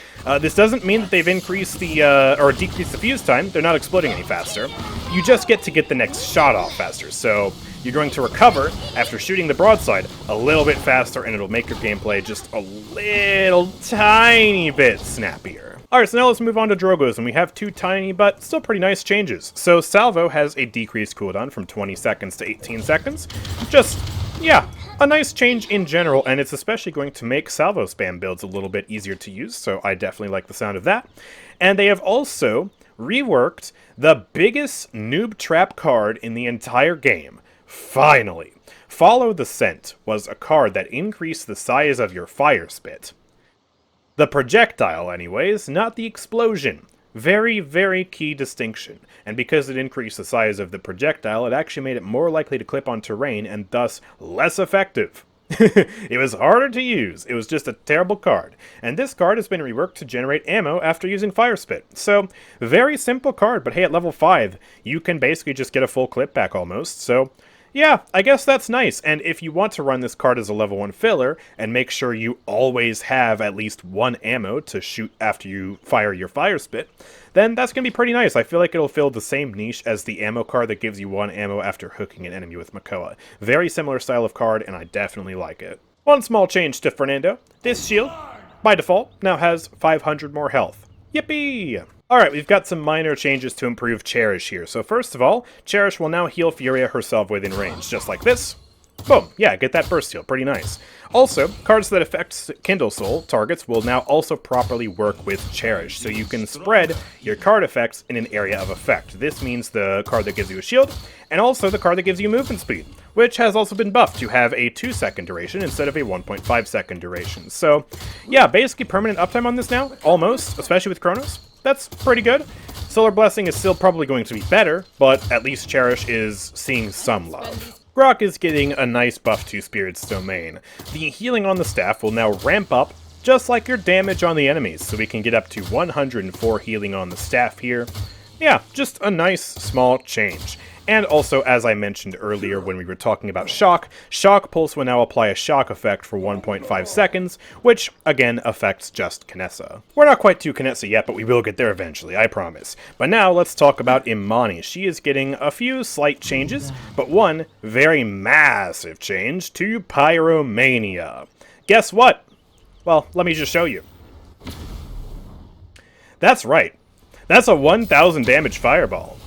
This doesn't mean that they've increased the, or decreased the fuse time. They're not exploding any faster. You just get to get the next shot off faster, so you're going to recover after shooting the broadside a little bit faster, and it'll make your gameplay just a little tiny bit snappier. Alright, so now let's move on to Drogoz, and we have two tiny but still pretty nice changes. So Salvo has a decreased cooldown from 20 seconds to 18 seconds. Just, yeah, a nice change in general, and it's especially going to make Salvo spam builds a little bit easier to use, so I definitely like the sound of that. And they have also reworked the biggest noob trap card in the entire game. Finally! Follow the Scent was a card that increased the size of your fire spit. The projectile, anyways, not the explosion. Very, very key distinction. And because it increased the size of the projectile, it actually made it more likely to clip on terrain and thus less effective. It was harder to use. It was just a terrible card. And this card has been reworked to generate ammo after using Fire Spit. So, very simple card, but hey, at level 5, you can basically just get a full clip back almost. So, yeah, I guess that's nice, and if you want to run this card as a level 1 filler, and make sure you always have at least one ammo to shoot after you fire your Fire Spit, then that's going to be pretty nice. I feel like it'll fill the same niche as the ammo card that gives you one ammo after hooking an enemy with Makoa. Very similar style of card, and I definitely like it. One small change to Fernando. This shield, by default, now has 500 more health. Yippee! Alright, we've got some minor changes to improve Cherish here. So first of all, Cherish will now heal Furia herself within range, just like this. Boom! Yeah, get that burst heal, pretty nice. Also, cards that affect Kindle Soul targets will now also properly work with Cherish, so you can spread your card effects in an area of effect. This means the card that gives you a shield, and also the card that gives you movement speed, which has also been buffed to have a 2-second duration instead of a 1.5-second duration. So, yeah, basically permanent uptime on this now, almost, especially with Chronos. That's pretty good. Solar Blessing is still probably going to be better, but at least Cherish is seeing some love. Grohk is getting a nice buff to Spirit's Domain. The healing on the staff will now ramp up, just like your damage on the enemies, so we can get up to 104 healing on the staff here. Yeah, just a nice small change. And also, as I mentioned earlier when we were talking about Shock, Shock Pulse will now apply a shock effect for 1.5 seconds, which, again, affects just Kinessa. We're not quite to Kinessa yet, but we will get there eventually, I promise. But now, let's talk about Imani. She is getting a few slight changes, but one very massive change to Pyromania. Guess what? Well, let me just show you. That's right. That's a 1000 damage fireball.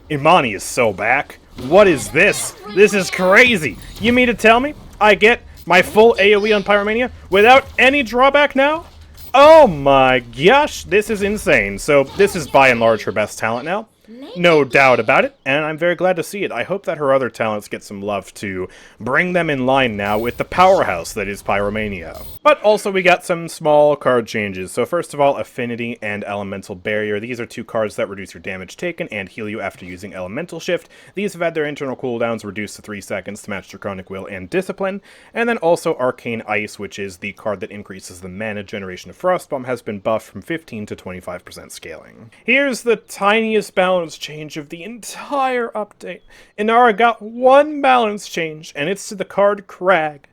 Imani is so back. What is this? This is crazy. You mean to tell me I get my full AoE on Pyromania without any drawback now? Oh my gosh, this is insane. So this is by and large her best talent now. No doubt about it, and I'm very glad to see it. I hope that her other talents get some love to bring them in line now with the powerhouse that is Pyromania. But also we got some small card changes. So first of all, Affinity and Elemental Barrier. These are two cards that reduce your damage taken and heal you after using Elemental Shift. These have had their internal cooldowns reduced to 3 seconds to match Draconic Will and Discipline. And then also Arcane Ice, which is the card that increases the mana generation of Frostbomb, has been buffed from 15 to 25% scaling. Here's the tiniest balance change of the entire update. Inara got one balance change, and it's to the card Crag.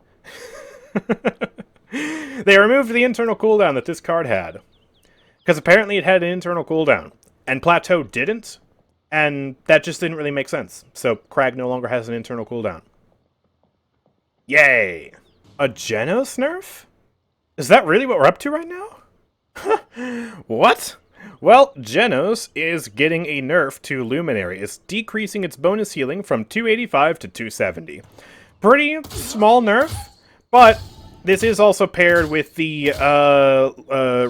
They removed the internal cooldown that this card had. Because apparently it had an internal cooldown, and Plateau didn't, and that just didn't really make sense. So Crag no longer has an internal cooldown. Yay! A Jenos Nerf? Is that really what we're up to right now? What? Well, Jenos is getting a nerf to Luminary. It's decreasing its bonus healing from 285 to 270. Pretty small nerf, but this is also paired with the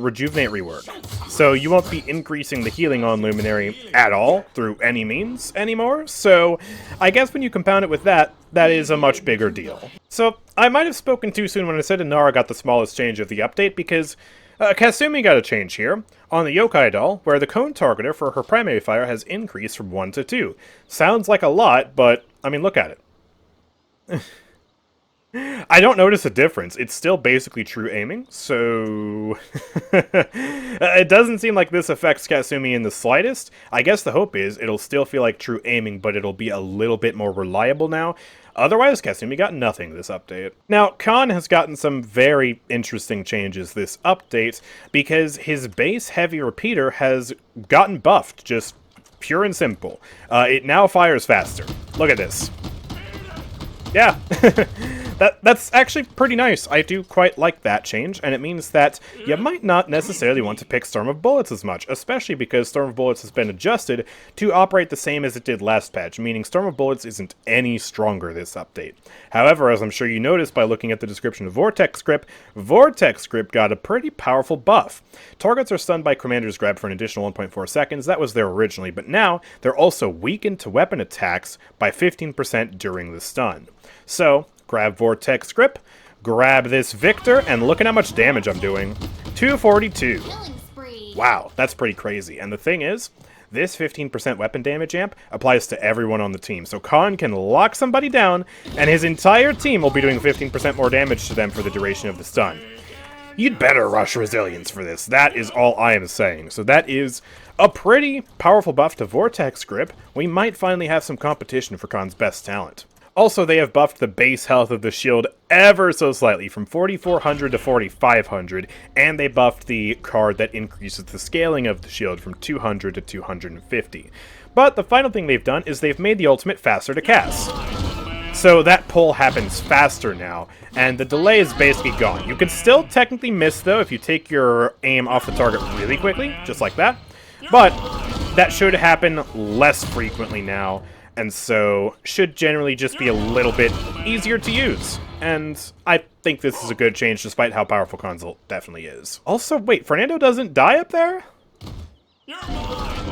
Rejuvenate rework. So you won't be increasing the healing on Luminary at all through any means anymore. So I guess when you compound it with that, that is a much bigger deal. So I might have spoken too soon when I said Inara got the smallest change of the update, because Kasumi got a change here on the Yokai doll, where the cone targeter for her primary fire has increased from 1 to 2. Sounds like a lot, but, I mean, look at it. I don't notice a difference. It's still basically true aiming, so... It doesn't seem like this affects Kasumi in the slightest. I guess the hope is it'll still feel like true aiming, but it'll be a little bit more reliable now. Otherwise, Kasumi got nothing this update. Now, Khan has gotten some very interesting changes this update, because his base heavy repeater has gotten buffed, just pure and simple. It now fires faster. Look at this. Yeah, that's actually pretty nice. I do quite like that change, and it means that you might not necessarily want to pick Storm of Bullets as much, especially because Storm of Bullets has been adjusted to operate the same as it did last patch, meaning Storm of Bullets isn't any stronger this update. However, as I'm sure you noticed by looking at the description of Vortex Grip got a pretty powerful buff. Targets are stunned by Commander's Grab for an additional 1.4 seconds. That was there originally, but now they're also weakened to weapon attacks by 15% during the stun. So, grab Vortex Grip, grab this Viktor, and look at how much damage I'm doing. 242. Wow, that's pretty crazy. And the thing is, this 15% weapon damage amp applies to everyone on the team. So Khan can lock somebody down, and his entire team will be doing 15% more damage to them for the duration of the stun. You'd better rush Resilience for this. That is all I am saying. So that is a pretty powerful buff to Vortex Grip. We might finally have some competition for Khan's best talent. Also, they have buffed the base health of the shield ever so slightly, from 4,400 to 4,500, and they buffed the card that increases the scaling of the shield from 200 to 250. But the final thing they've done is they've made the ultimate faster to cast. So that pull happens faster now, and the delay is basically gone. You can still technically miss, though, if you take your aim off the target really quickly, just like that. But that should happen less frequently now, and so should generally just be a little bit easier to use. And I think this is a good change, despite how powerful Consult definitely is. Also, wait, Fernando doesn't die up there?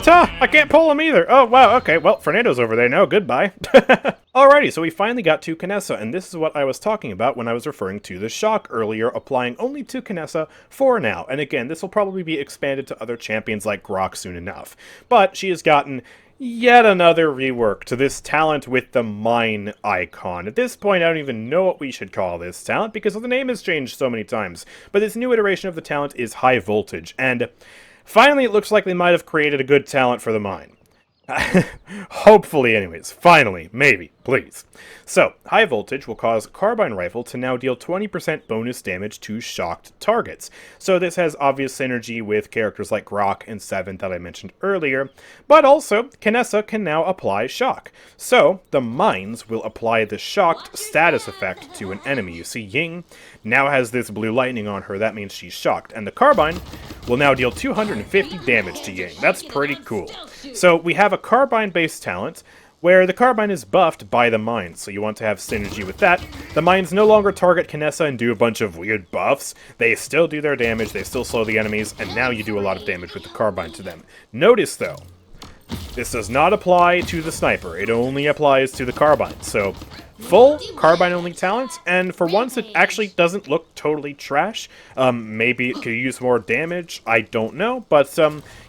Ta! I can't pull him either. Oh, wow, okay. Well, Fernando's over there now. Goodbye. Alrighty, so we finally got to Kinessa, and this is what I was talking about when I was referring to the shock earlier, applying only to Kinessa for now. And again, this will probably be expanded to other champions like Grohk soon enough. But she has gotten yet another rework to this talent with the mine icon. At this point, I don't even know what we should call this talent, because the name has changed so many times. But this new iteration of the talent is High Voltage, and finally it looks like they might have created a good talent for the mine. Hopefully anyways. Finally. Maybe. Please. So, High Voltage will cause Carbine Rifle to now deal 20% bonus damage to shocked targets. So this has obvious synergy with characters like Grohk and Seven that I mentioned earlier, but also Kinessa can now apply Shock. So, the Mines will apply the Shocked status effect to an enemy. You see, Ying now has this blue lightning on her, that means she's shocked, and the Carbine will now deal 250 damage to Ying. That's pretty cool. So, we have a Carbine-based talent, where the Carbine is buffed by the Mines, so you want to have synergy with that. The Mines no longer target Kinessa and do a bunch of weird buffs. They still do their damage, they still slow the enemies, and now you do a lot of damage with the Carbine to them. Notice, though, This does not apply to the sniper. It only applies to the carbine. So, full carbine-only talents, and for once it actually doesn't look totally trash. Maybe it could use more damage, I don't know, but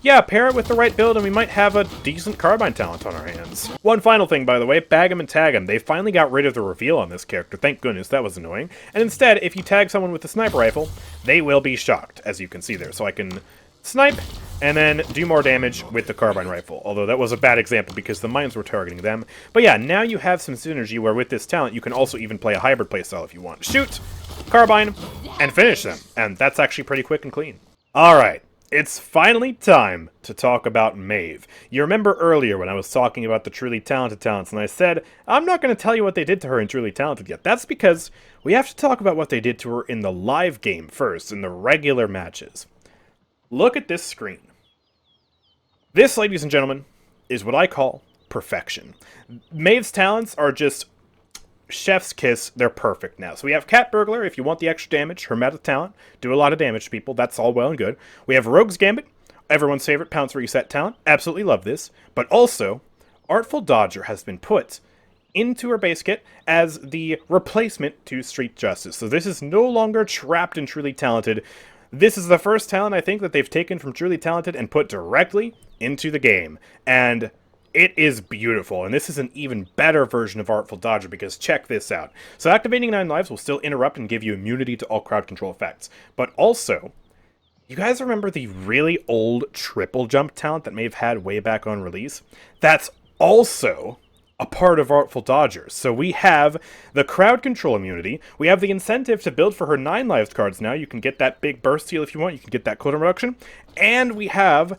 yeah, pair it with the right build and we might have a decent carbine talent on our hands. One final thing, by the way, bag 'em and tag 'em. They finally got rid of the reveal on this character, thank goodness, that was annoying. And instead, if you tag someone with a sniper rifle, they will be shocked, as you can see there. So I can snipe, and then do more damage with the carbine rifle. Although that was a bad example because the mines were targeting them. But yeah, now you have some synergy where with this talent you can also even play a hybrid playstyle if you want. Shoot, carbine, and finish them. And that's actually pretty quick and clean. Alright, it's finally time to talk about Maeve. You remember earlier when I was talking about the Truly Talented talents and I said, I'm not going to tell you what they did to her in Truly Talented yet. That's because we have to talk about what they did to her in the live game first, in the regular matches. Look at this screen. This, ladies and gentlemen, is what I call perfection. Maeve's talents are just chef's kiss. They're perfect now. So we have Cat Burglar, if you want the extra damage, her meta talent, do a lot of damage to people. That's all well and good. We have Rogue's Gambit, everyone's favorite pounce reset talent. Absolutely love this. But also, Artful Dodger has been put into her base kit as the replacement to Street Justice. So this is no longer trapped in Truly Talented. This is the first talent, I think, that they've taken from Truly Talented and put directly into the game. And it is beautiful. And this is an even better version of Artful Dodger because check this out. So activating 9 lives will still interrupt and give you immunity to all crowd control effects. But also, you guys remember the really old triple jump talent that Maeve had way back on release? That's also a part of Artful Dodger. So we have the crowd control immunity, we have the incentive to build for her 9 lives cards now, you can get that big burst heal if you want, you can get that cooldown reduction, and we have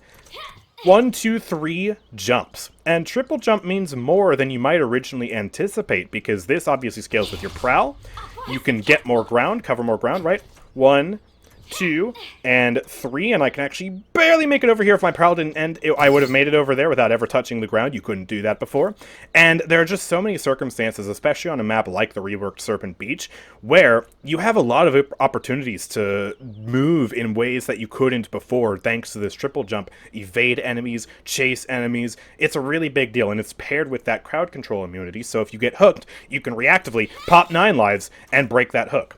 1, 2, 3 jumps. And triple jump means more than you might originally anticipate, because this obviously scales with your prowl, you can get more ground, cover more ground, right? 1, 2, and 3, and I can actually barely make it over here if my prowl didn't end. I would have made it over there without ever touching the ground. You couldn't do that before. And there are just so many circumstances, especially on a map like the reworked Serpent Beach, where you have a lot of opportunities to move in ways that you couldn't before thanks to this triple jump, evade enemies, chase enemies. It's a really big deal, and it's paired with that crowd control immunity, so if you get hooked, you can reactively pop 9 lives and break that hook.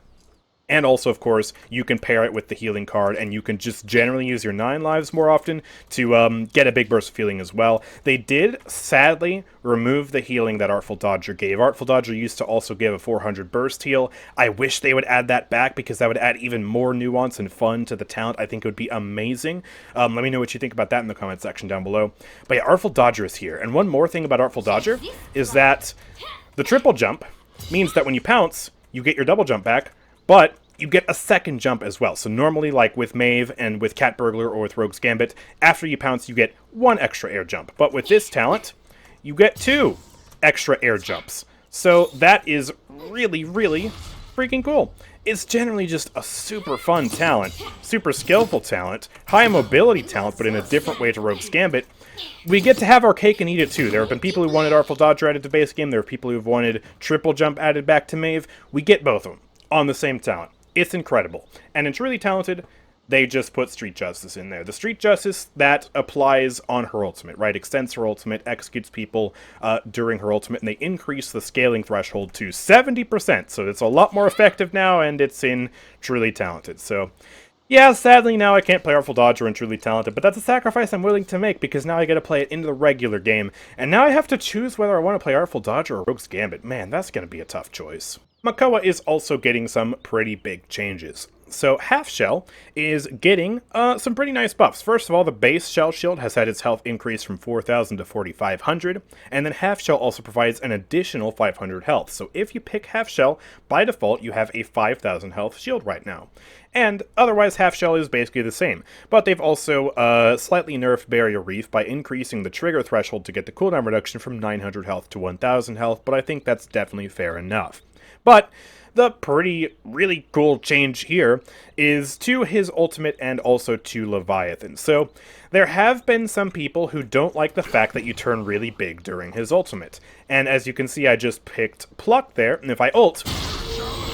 And also, of course, you can pair it with the healing card, and you can just generally use your 9 lives more often to get a big burst of healing as well. They did, sadly, remove the healing that Artful Dodger gave. Artful Dodger used to also give a 400 burst heal. I wish they would add that back, because that would add even more nuance and fun to the talent. I think it would be amazing. Let me know what you think about that in the comment section down below. But yeah, Artful Dodger is here. And one more thing about Artful Dodger is that the triple jump means that when you pounce, you get your double jump back, but you get a second jump as well. So normally, like with Maeve and with Cat Burglar or with Rogue's Gambit, after you pounce, you get 1 extra air jump. But with this talent, you get 2 extra air jumps. So that is really, really freaking cool. It's generally just a super fun talent, super skillful talent, high mobility talent, but in a different way to Rogue's Gambit. We get to have our cake and eat it too. There have been people who wanted Artful Dodger added to base game. There are people who have wanted triple jump added back to Maeve. We get both of them on the same talent. It's incredible. And in Truly Talented, they just put Street Justice in there. The Street Justice that applies on her ultimate, right? Extends her ultimate, executes people during her ultimate, and they increase the scaling threshold to 70%. So it's a lot more effective now, and it's in Truly Talented. So yeah, sadly now I can't play Artful Dodger in Truly Talented, but that's a sacrifice I'm willing to make because now I get to play it into the regular game. And now I have to choose whether I want to play Artful Dodger or Rogue's Gambit. Man, that's going to be a tough choice. Makoa is also getting some pretty big changes. So Half Shell is getting some pretty nice buffs. First of all, the base Shell Shield has had its health increase from 4,000 to 4,500, and then Half Shell also provides an additional 500 health. So if you pick Half Shell, by default you have a 5,000 health shield right now. And otherwise Half Shell is basically the same. But they've also slightly nerfed Barrier Reef by increasing the trigger threshold to get the cooldown reduction from 900 health to 1,000 health, but I think that's definitely fair enough. But the really cool change here is to his ultimate and also to Leviathan. So there have been some people who don't like the fact that you turn really big during his ultimate. And as you can see, I just picked Pluck there, and if I ult,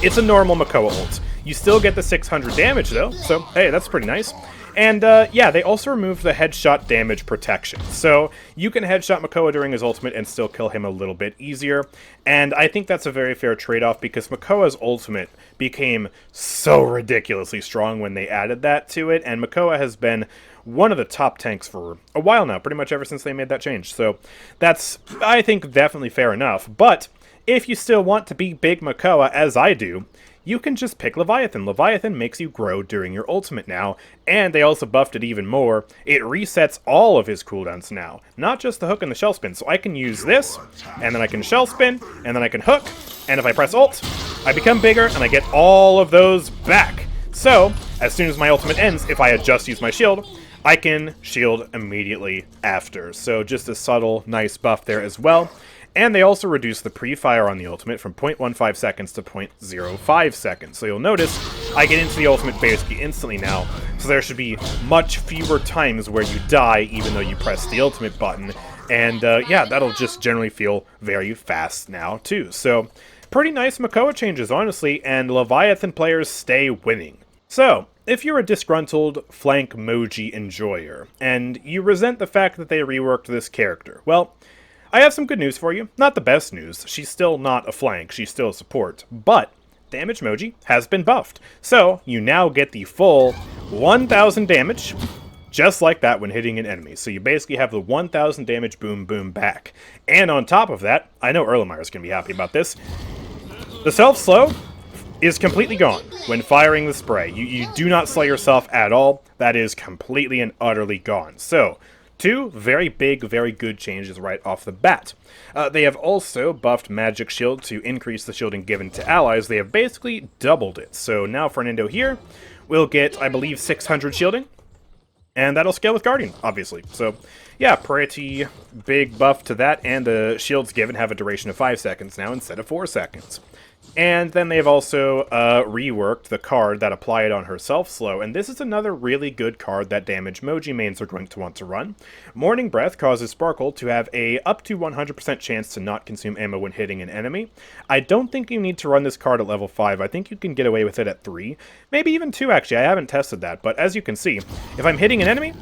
it's a normal Makoa ult. You still get the 600 damage though, so hey, that's pretty nice. And yeah, they also removed the headshot damage protection. So you can headshot Makoa during his ultimate and still kill him a little bit easier. And I think that's a very fair trade-off because Makoa's ultimate became so ridiculously strong when they added that to it. And Makoa has been one of the top tanks for a while now, pretty much ever since they made that change. So that's, I think, definitely fair enough. But if you still want to be big Makoa, as I do, you can just pick Leviathan. Leviathan makes you grow during your ultimate now, and they also buffed it even more. It resets all of his cooldowns now, not just the hook and the shell spin. So I can use this, and then I can shell spin, and then I can hook, and if I press ult, I become bigger, and I get all of those back. So, as soon as my ultimate ends, if I had just used my shield, I can shield immediately after. So just a subtle, nice buff there as well. And they also reduced the pre-fire on the ultimate from 0.15 seconds to 0.05 seconds. So you'll notice I get into the ultimate basically instantly now. So there should be much fewer times where you die even though you press the ultimate button. And yeah, that'll just generally feel very fast now too. So pretty nice Makoa changes, honestly, and Leviathan players stay winning. So, if you're a disgruntled flank Moji enjoyer, and you resent the fact that they reworked this character, well, I have some good news for you. Not the best news. She's still not a flank. She's still a support. But damage Moji has been buffed. So you now get the full 1,000 damage, just like that when hitting an enemy. So you basically have the 1,000 damage boom boom back. And on top of that, I know Erlenmeyer's going to be happy about this, the self-slow is completely gone when firing the spray. You do not slay yourself at all. That is completely and utterly gone. So two very big, very good changes right off the bat. They have also buffed Magic Shield to increase the shielding given to allies. They have basically doubled it. So now Fernando here will get, I believe, 600 shielding. And that'll scale with Guardian, obviously. So yeah, pretty big buff to that. And the shields given have a duration of 5 seconds now instead of 4 seconds. And then they've also reworked the card that applied on her self-slow, and this is another really good card that damage Moji mains are going to want to run. Morning Breath causes Sparkle to have a up to 100% chance to not consume ammo when hitting an enemy. I don't think you need to run this card at level 5, I think you can get away with it at 3. Maybe even 2 actually, I haven't tested that, but as you can see, if I'm hitting an enemy,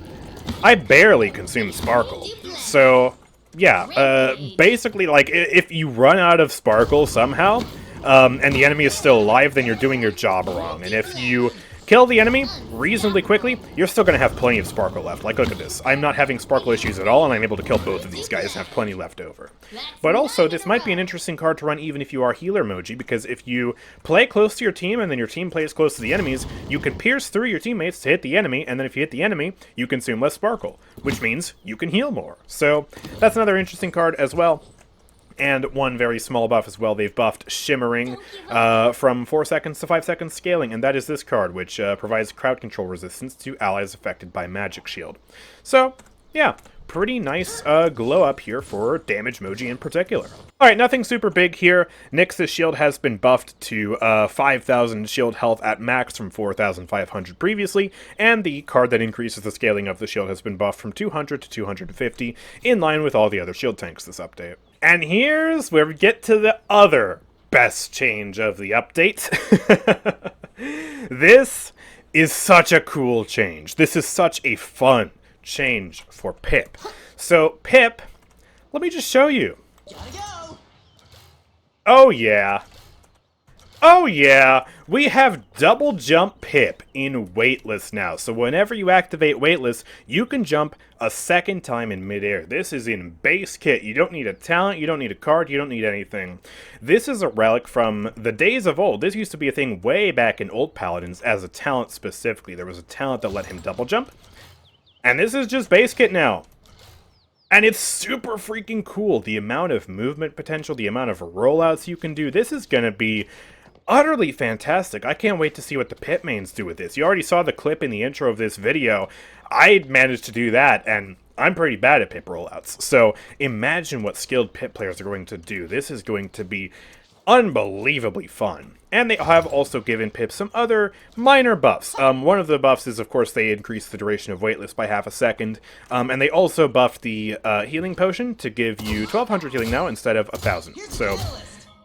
I barely consume Sparkle. So yeah, basically like if you run out of Sparkle somehow, and the enemy is still alive, then you're doing your job wrong. And if you kill the enemy reasonably quickly, you're still going to have plenty of Sparkle left. Like, look at this. I'm not having Sparkle issues at all, and I'm able to kill both of these guys and have plenty left over. But also, this might be an interesting card to run even if you are healer Moji, because if you play close to your team and then your team plays close to the enemies, you can pierce through your teammates to hit the enemy, and then if you hit the enemy, you consume less Sparkle, which means you can heal more. So that's another interesting card as well. And one very small buff as well. They've buffed Shimmering from 4 seconds to 5 seconds scaling, and that is this card, which provides crowd control resistance to allies affected by Magic Shield. So, yeah, pretty nice glow up here for damage Moji in particular. Alright, nothing super big here. Nyx's shield has been buffed to 5,000 shield health at max from 4,500 previously, and the card that increases the scaling of the shield has been buffed from 200 to 250, in line with all the other shield tanks this update. And here's where we get to the other best change of the update. This is such a cool change. This is such a fun change for Pip. So, Pip, let me just show you. Oh yeah. Oh yeah, we have double jump Pip in Weightless now. So whenever you activate Weightless, you can jump a second time in midair. This is in base kit. You don't need a talent, you don't need a card, you don't need anything. This is a relic from the days of old. This used to be a thing way back in old Paladins as a talent specifically. There was a talent that let him double jump. And this is just base kit now. And it's super freaking cool. The amount of movement potential, the amount of rollouts you can do. This is going to be utterly fantastic. I can't wait to see what the Pip mains do with this. You already saw the clip in the intro of this video. I managed to do that, and I'm pretty bad at Pip rollouts. So imagine what skilled Pip players are going to do. This is going to be unbelievably fun. And they have also given Pip some other minor buffs. One of the buffs is, of course, they increase the duration of Weightless by half a second. And they also buffed the healing potion to give you 1,200 healing now instead of 1,000. So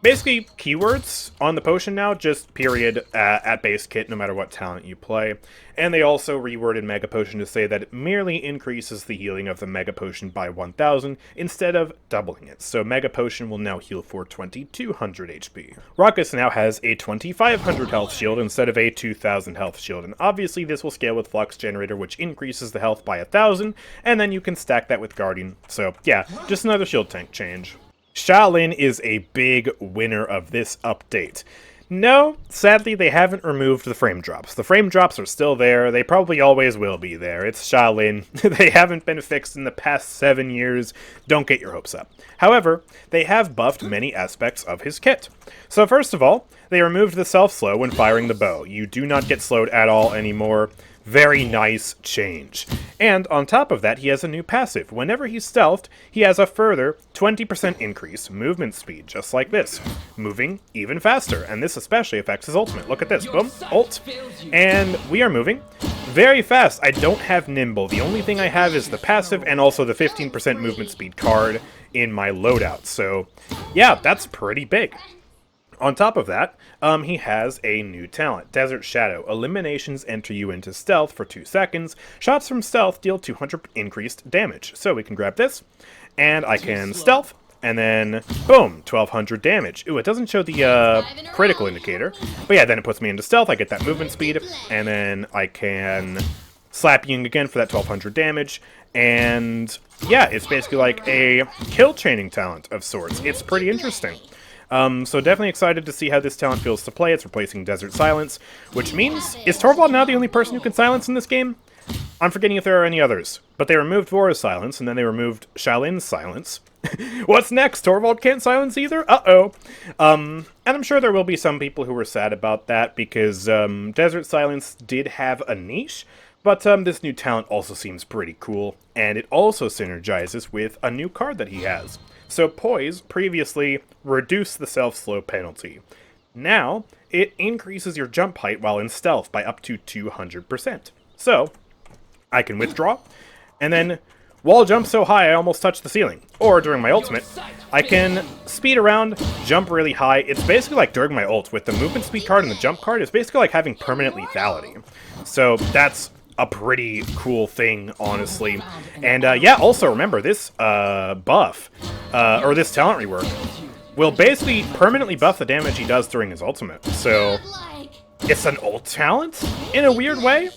basically keywords on the potion now, just period at base kit no matter what talent you play. And they also reworded Mega Potion to say that it merely increases the healing of the Mega Potion by 1000 instead of doubling it. So Mega Potion will now heal for 2200 HP. Ruckus now has a 2500 health shield instead of a 2000 health shield, and obviously this will scale with Flux Generator, which increases the health by 1000, and then you can stack that with Guardian. So yeah, just another shield tank change. Sha Lin is a big winner of this update. No, sadly they haven't removed the frame drops. The frame drops are still there, they probably always will be there. It's Sha Lin. They haven't been fixed in the past 7 years, don't get your hopes up. However, they have buffed many aspects of his kit. So first of all, they removed the self-slow when firing the bow. You do not get slowed at all anymore. Very nice change. And on top of that, he has a new passive. Whenever he's stealthed, he has a further 20% increase movement speed, just like this. Moving even faster, and this especially affects his ultimate. Look at this, boom, ult, and we are moving very fast. I don't have Nimble. The only thing I have is the passive and also the 15% movement speed card in my loadout. So yeah, that's pretty big. On top of that, he has a new talent, Desert Shadow. Eliminations enter you into stealth for 2 seconds. Shots from stealth deal 200 increased damage. So we can grab this, and I can stealth, and then, boom, 1200 damage. Ooh, it doesn't show the critical indicator. But yeah, then it puts me into stealth, I get that movement speed, and then I can slap Ying again for that 1200 damage. And yeah, it's basically like a kill chaining talent of sorts. It's pretty interesting. So definitely excited to see how this talent feels to play. It's replacing Desert Silence, which means, is Torvald now the only person who can silence in this game? I'm forgetting if there are any others. But they removed Vora's silence, and then they removed Sha Lin's silence. What's next? Torvald can't silence either? Uh-oh. And I'm sure there will be some people who are sad about that, because Desert Silence did have a niche, but this new talent also seems pretty cool, and it also synergizes with a new card that he has. So Poise previously reduced the self-slow penalty. Now, it increases your jump height while in stealth by up to 200%. So, I can withdraw, and then wall jump so high I almost touch the ceiling. Or during my ultimate, I can speed around, jump really high. It's basically like during my ult, with the movement speed card and the jump card, it's basically like having permanent lethality. So that's a pretty cool thing, honestly. And yeah, also remember, this buff, or this talent rework, will basically permanently buff the damage he does during his ultimate. So, it's an ult talent, in a weird way.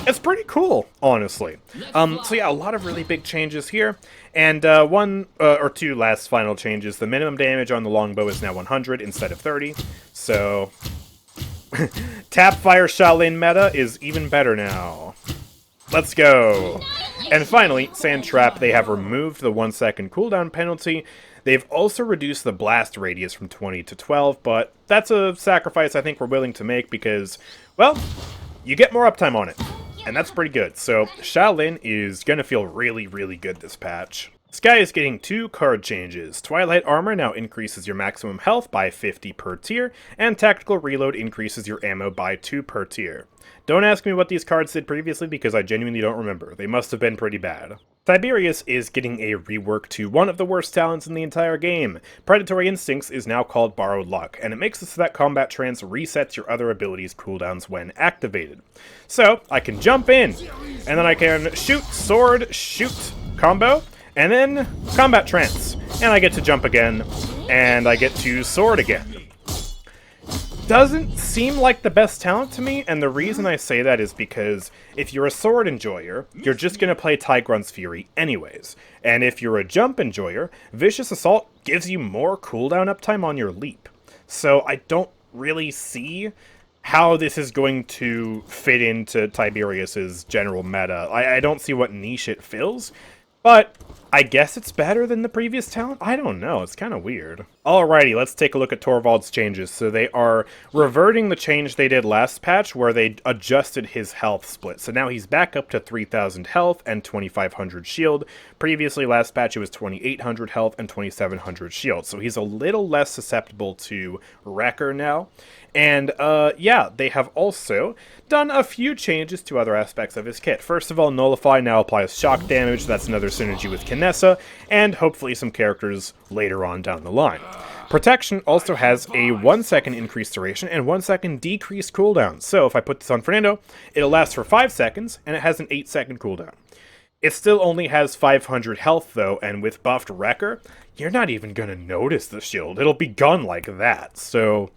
It's pretty cool, honestly. So yeah, a lot of really big changes here. And one or two last final changes. The minimum damage on the longbow is now 100 instead of 30. So Tap Fire Sha Lin meta is even better now. Let's go! And finally, Sand Trap, they have removed the 1 second cooldown penalty. They've also reduced the blast radius from 20 to 12, but that's a sacrifice I think we're willing to make because, well, you get more uptime on it. And that's pretty good. So Sha Lin is going to feel really, really good this patch. Skye is getting 2 card changes. Twilight Armor now increases your maximum health by 50 per tier, and Tactical Reload increases your ammo by 2 per tier. Don't ask me what these cards did previously because I genuinely don't remember. They must have been pretty bad. Tiberius is getting a rework to one of the worst talents in the entire game. Predatory Instincts is now called Borrowed Luck, and it makes it so that Combat Trance resets your other abilities' cooldowns when activated. So, I can jump in, and then I can shoot, sword, shoot, combo, and then Combat Trance. And I get to jump again, and I get to sword again. Doesn't seem like the best talent to me, and the reason I say that is because if you're a sword enjoyer, you're just going to play Tigrun's Fury anyways. And if you're a jump enjoyer, Vicious Assault gives you more cooldown uptime on your leap. So I don't really see how this is going to fit into Tiberius's general meta. I don't see what niche it fills, but I guess it's better than the previous talent? I don't know, it's kind of weird. Alrighty, let's take a look at Torvald's changes. So they are reverting the change they did last patch where they adjusted his health split. So now he's back up to 3,000 health and 2,500 shield. Previously, last patch, it was 2,800 health and 2,700 shield. So he's a little less susceptible to Wrecker now. And, yeah, they have also done a few changes to other aspects of his kit. First of all, Nullify now applies shock damage. That's another synergy with Kinessa Kinessa, and hopefully some characters later on down the line. Protection also has a 1 second increased duration and 1 second decreased cooldown. So if I put this on Fernando, it'll last for 5 seconds, and it has an 8-second cooldown. It still only has 500 health though, and with buffed Wrecker, you're not even gonna notice the shield. It'll be gone like that. So,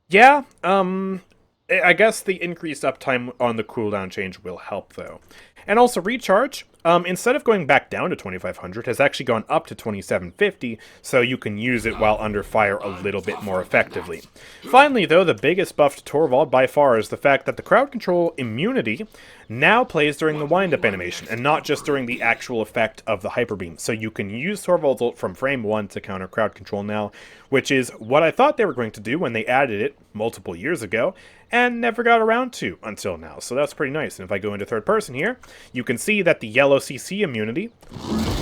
yeah, I guess the increased uptime on the cooldown change will help though. And also recharge, instead of going back down to 2500, has actually gone up to 2750, so you can use it while under fire a little bit more effectively. Finally though, the biggest buff to Torvald by far is the fact that the crowd control immunity now plays during the wind-up animation, and not just during the actual effect of the Hyper Beam. So you can use Torvald's ult from frame 1 to counter crowd control now, which is what I thought they were going to do when they added it multiple years ago, and never got around to until now. So that's pretty nice. And if I go into third person here, you can see that the yellow CC immunity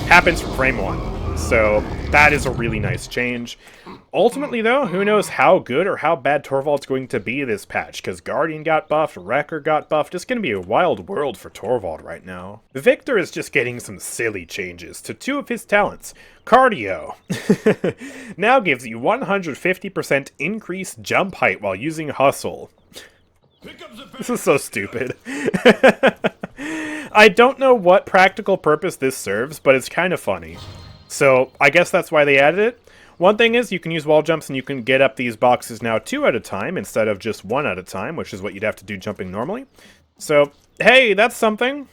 happens from frame 1. So that is a really nice change. Ultimately though, who knows how good or how bad Torvald's going to be this patch, because Guardian got buffed, Wrecker got buffed. It's going to be a wild world for Torvald right now. Viktor is just getting some silly changes to 2 of his talents. Cardio now gives you 150% increased jump height while using Hustle. This is so stupid. I don't know what practical purpose this serves, but it's kind of funny. So I guess that's why they added it. One thing is you can use wall jumps and you can get up these boxes now 2 at a time instead of just 1 at a time, which is what you'd have to do jumping normally. So, hey, that's something.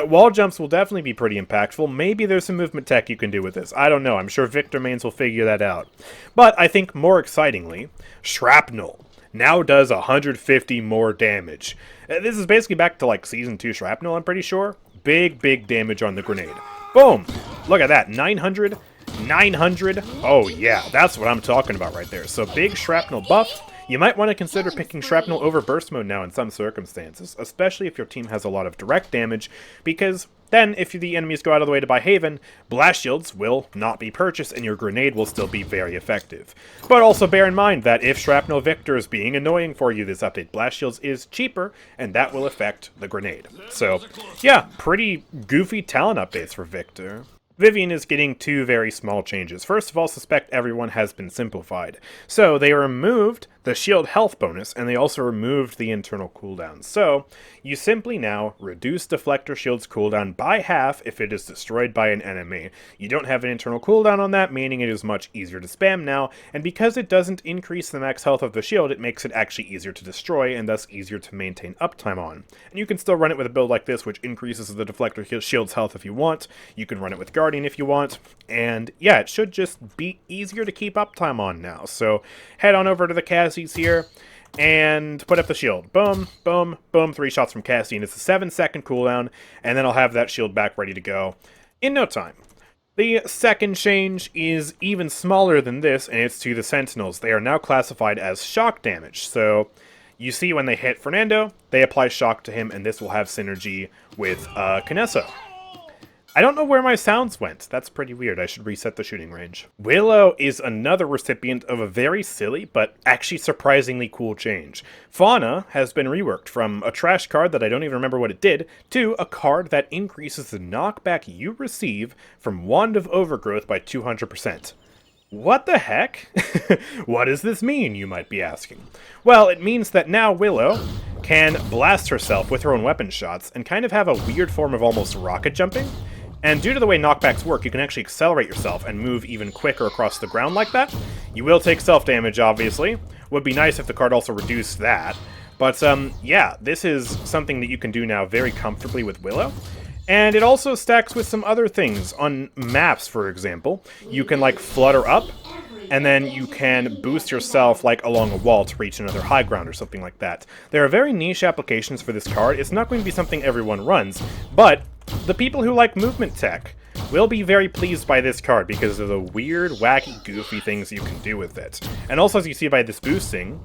Wall jumps will definitely be pretty impactful. Maybe there's some movement tech you can do with this. I don't know. I'm sure Viktor mains will figure that out. But I think more excitingly, Shrapnel now does 150 more damage. This is basically back to like Season 2 Shrapnel, I'm pretty sure. Big damage on the grenade. Boom! Look at that, 900, 900. Oh yeah, that's what I'm talking about right there. So big Shrapnel buff. You might want to consider picking Shrapnel over Burst Mode now in some circumstances, especially if your team has a lot of direct damage, because then if the enemies go out of the way to buy Haven, Blast Shields will not be purchased and your grenade will still be very effective. But also bear in mind that if Shrapnel Viktor is being annoying for you this update, Blast Shields is cheaper, and that will affect the grenade. So yeah, pretty goofy talent updates for Viktor. Vivian is getting 2 very small changes. First of all, suspect everyone has been simplified. So they removed the shield health bonus, and they also removed the internal cooldown. So you simply now reduce Deflector Shield's cooldown by half if it is destroyed by an enemy. You don't have an internal cooldown on that, meaning it is much easier to spam now, and because it doesn't increase the max health of the shield, it makes it actually easier to destroy, and thus easier to maintain uptime on. And you can still run it with a build like this, which increases the Deflector Shield's health if you want. You can run it with Guardian if you want, and yeah, it should just be easier to keep uptime on now. So head on over to the Cassies here, and put up the shield. Boom, boom, boom, 3 shots from Cassie, and it's a 7-second cooldown, and then I'll have that shield back ready to go in no time. The second change is even smaller than this, and it's to the Sentinels. They are now classified as shock damage, so you see when they hit Fernando, they apply shock to him, and this will have synergy with Kinessa. I don't know where my sounds went. That's pretty weird. I should reset the shooting range. Willow is another recipient of a very silly, but actually surprisingly cool change. Fauna has been reworked from a trash card that I don't even remember what it did, to a card that increases the knockback you receive from Wand of Overgrowth by 200%. What the heck? What does this mean, you might be asking? Well, it means that now Willow can blast herself with her own weapon shots and kind of have a weird form of almost rocket jumping. And due to the way knockbacks work, you can actually accelerate yourself and move even quicker across the ground like that. You will take self-damage, obviously. Would be nice if the card also reduced that. But, yeah, this is something that you can do now very comfortably with Willow. And it also stacks with some other things. On maps, for example, you can, like, flutter up, and then you can boost yourself, like, along a wall to reach another high ground or something like that. There are very niche applications for this card. It's not going to be something everyone runs, but the people who like movement tech will be very pleased by this card because of the weird, wacky, goofy things you can do with it. And also, as you see by this boosting,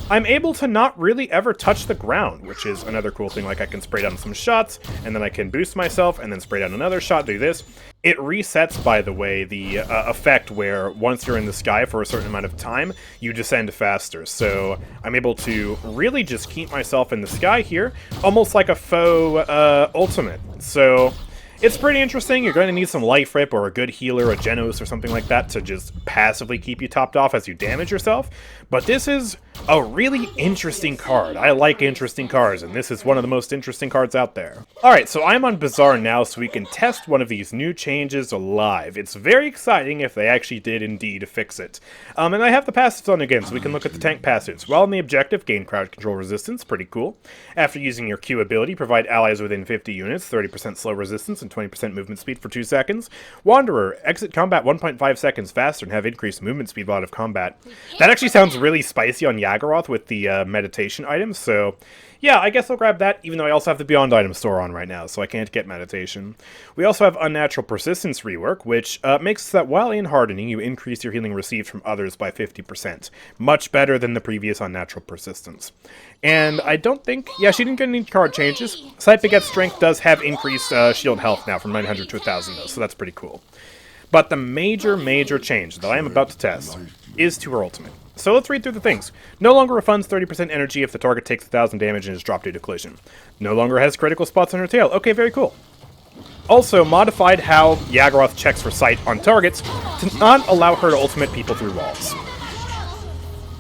I'm able to not really ever touch the ground, which is another cool thing. Like, I can spray down some shots, and then I can boost myself, and then spray down another shot, do this. It resets, by the way, the effect where once you're in the sky for a certain amount of time, you descend faster. So I'm able to really just keep myself in the sky here, almost like a faux ultimate. So It's pretty interesting. You're going to need some Life Rip or a good healer, a Jenos or something like that to just passively keep you topped off as you damage yourself. But this is a really interesting card. I like interesting cards, and this is one of the most interesting cards out there. Alright, so I'm on Bazaar now so we can test one of these new changes live. It's very exciting if they actually did indeed fix it. And I have the passives on again, so we can look at the tank passives. While in the objective, gain crowd control resistance, pretty cool. After using your Q ability, provide allies within 50 units, 30% slow resistance, and 20% movement speed for 2 seconds. Wanderer, exit combat 1.5 seconds faster and have increased movement speed while out of combat. That actually sounds really spicy on Yagorath with the meditation items, so yeah, I guess I'll grab that, even though I also have the Beyond item store on right now, so I can't get meditation. We also have Unnatural Persistence Rework, which makes so that while in hardening, you increase your healing received from others by 50%. Much better than the previous Unnatural Persistence. And I don't think... yeah, she didn't get any card changes. Sight Beget Strength does have increased shield health now from 900 to 1,000, though, so that's pretty cool. But the major change that I am about to test is to her ultimate. So let's read through the things. No longer refunds 30% energy if the target takes 1,000 damage and is dropped due to collision. No longer has critical spots on her tail. Okay, very cool. Also, modified how Yagorath checks for sight on targets to not allow her to ultimate people through walls.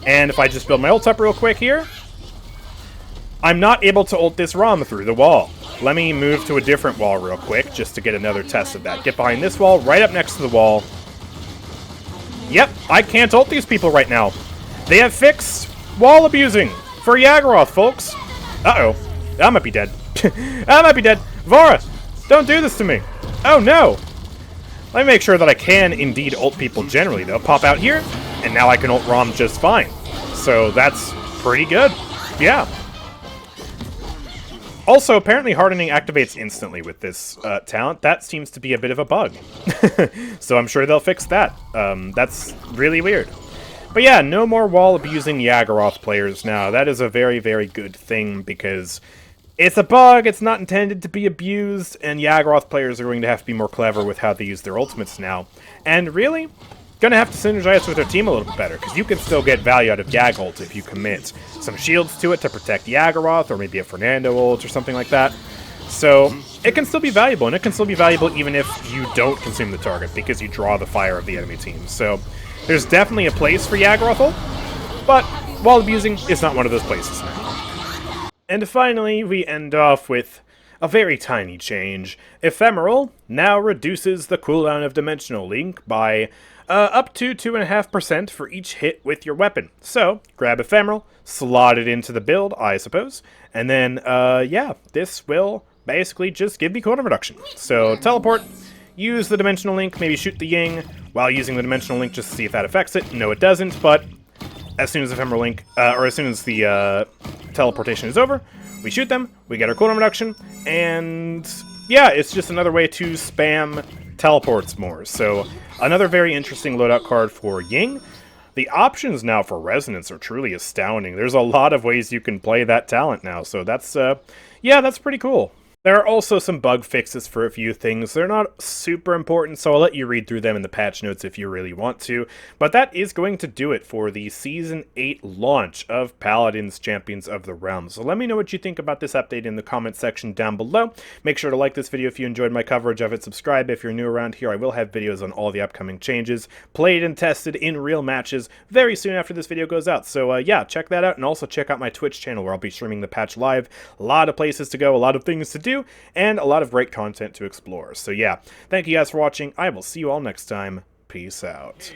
And if I just build my ult up real quick here, I'm not able to ult this ROM through the wall. Let me move to a different wall real quick just to get another test of that. Get behind this wall, right up next to the wall. Yep, I can't ult these people right now. They have fixed wall abusing for Yagorath, folks. Uh-oh. I might be dead. I might be dead. Vara, don't do this to me. Oh, no. Let me make sure that I can indeed ult people generally, though. Pop out here, and now I can ult ROM just fine. So that's pretty good. Yeah. Also, apparently hardening activates instantly with this talent. That seems to be a bit of a bug. So I'm sure they'll fix that. That's really weird. But yeah, no more wall-abusing Yagorath players now. That is a very good thing, because it's a bug, it's not intended to be abused, and Yagorath players are going to have to be more clever with how they use their ultimates now. And really, gonna have to synergize with their team a little bit better, because you can still get value out of Yag ult if you commit some shields to it to protect Yagorath, or maybe a Fernando ult or something like that. So it can still be valuable, and it can still be valuable even if you don't consume the target, because you draw the fire of the enemy team. So there's definitely a place for Yagorath ult, but while abusing, it's not one of those places now. And finally, we end off with a very tiny change. Ephemeral now reduces the cooldown of Dimensional Link by up to 2.5% for each hit with your weapon. So, grab Ephemeral, slot it into the build, I suppose, and then, yeah, this will basically just give me cooldown reduction. So, teleport, use the Dimensional Link, maybe shoot the Ying while using the Dimensional Link just to see if that affects it. No, it doesn't, but as soon as Ephemeral Link, or as soon as the teleportation is over, we shoot them, we get our cooldown reduction, and yeah, it's just another way to spam teleports more. So, another very interesting loadout card for Ying. The options now for Resonance are truly astounding. There's a lot of ways you can play that talent now, so that's, yeah, that's pretty cool. There are also some bug fixes for a few things. They're not super important, so I'll let you read through them in the patch notes if you really want to. But that is going to do it for the Season 8 launch of Paladins Champions of the Realm. So let me know what you think about this update in the comment section down below. Make sure to like this video if you enjoyed my coverage of it. Subscribe if you're new around here. I will have videos on all the upcoming changes, played and tested in real matches very soon after this video goes out. So yeah, check that out, and also check out my Twitch channel where I'll be streaming the patch live. A lot of places to go, a lot of things to do, and a lot of great content to explore. So yeah, thank you guys for watching. I will see you all next time. Peace out.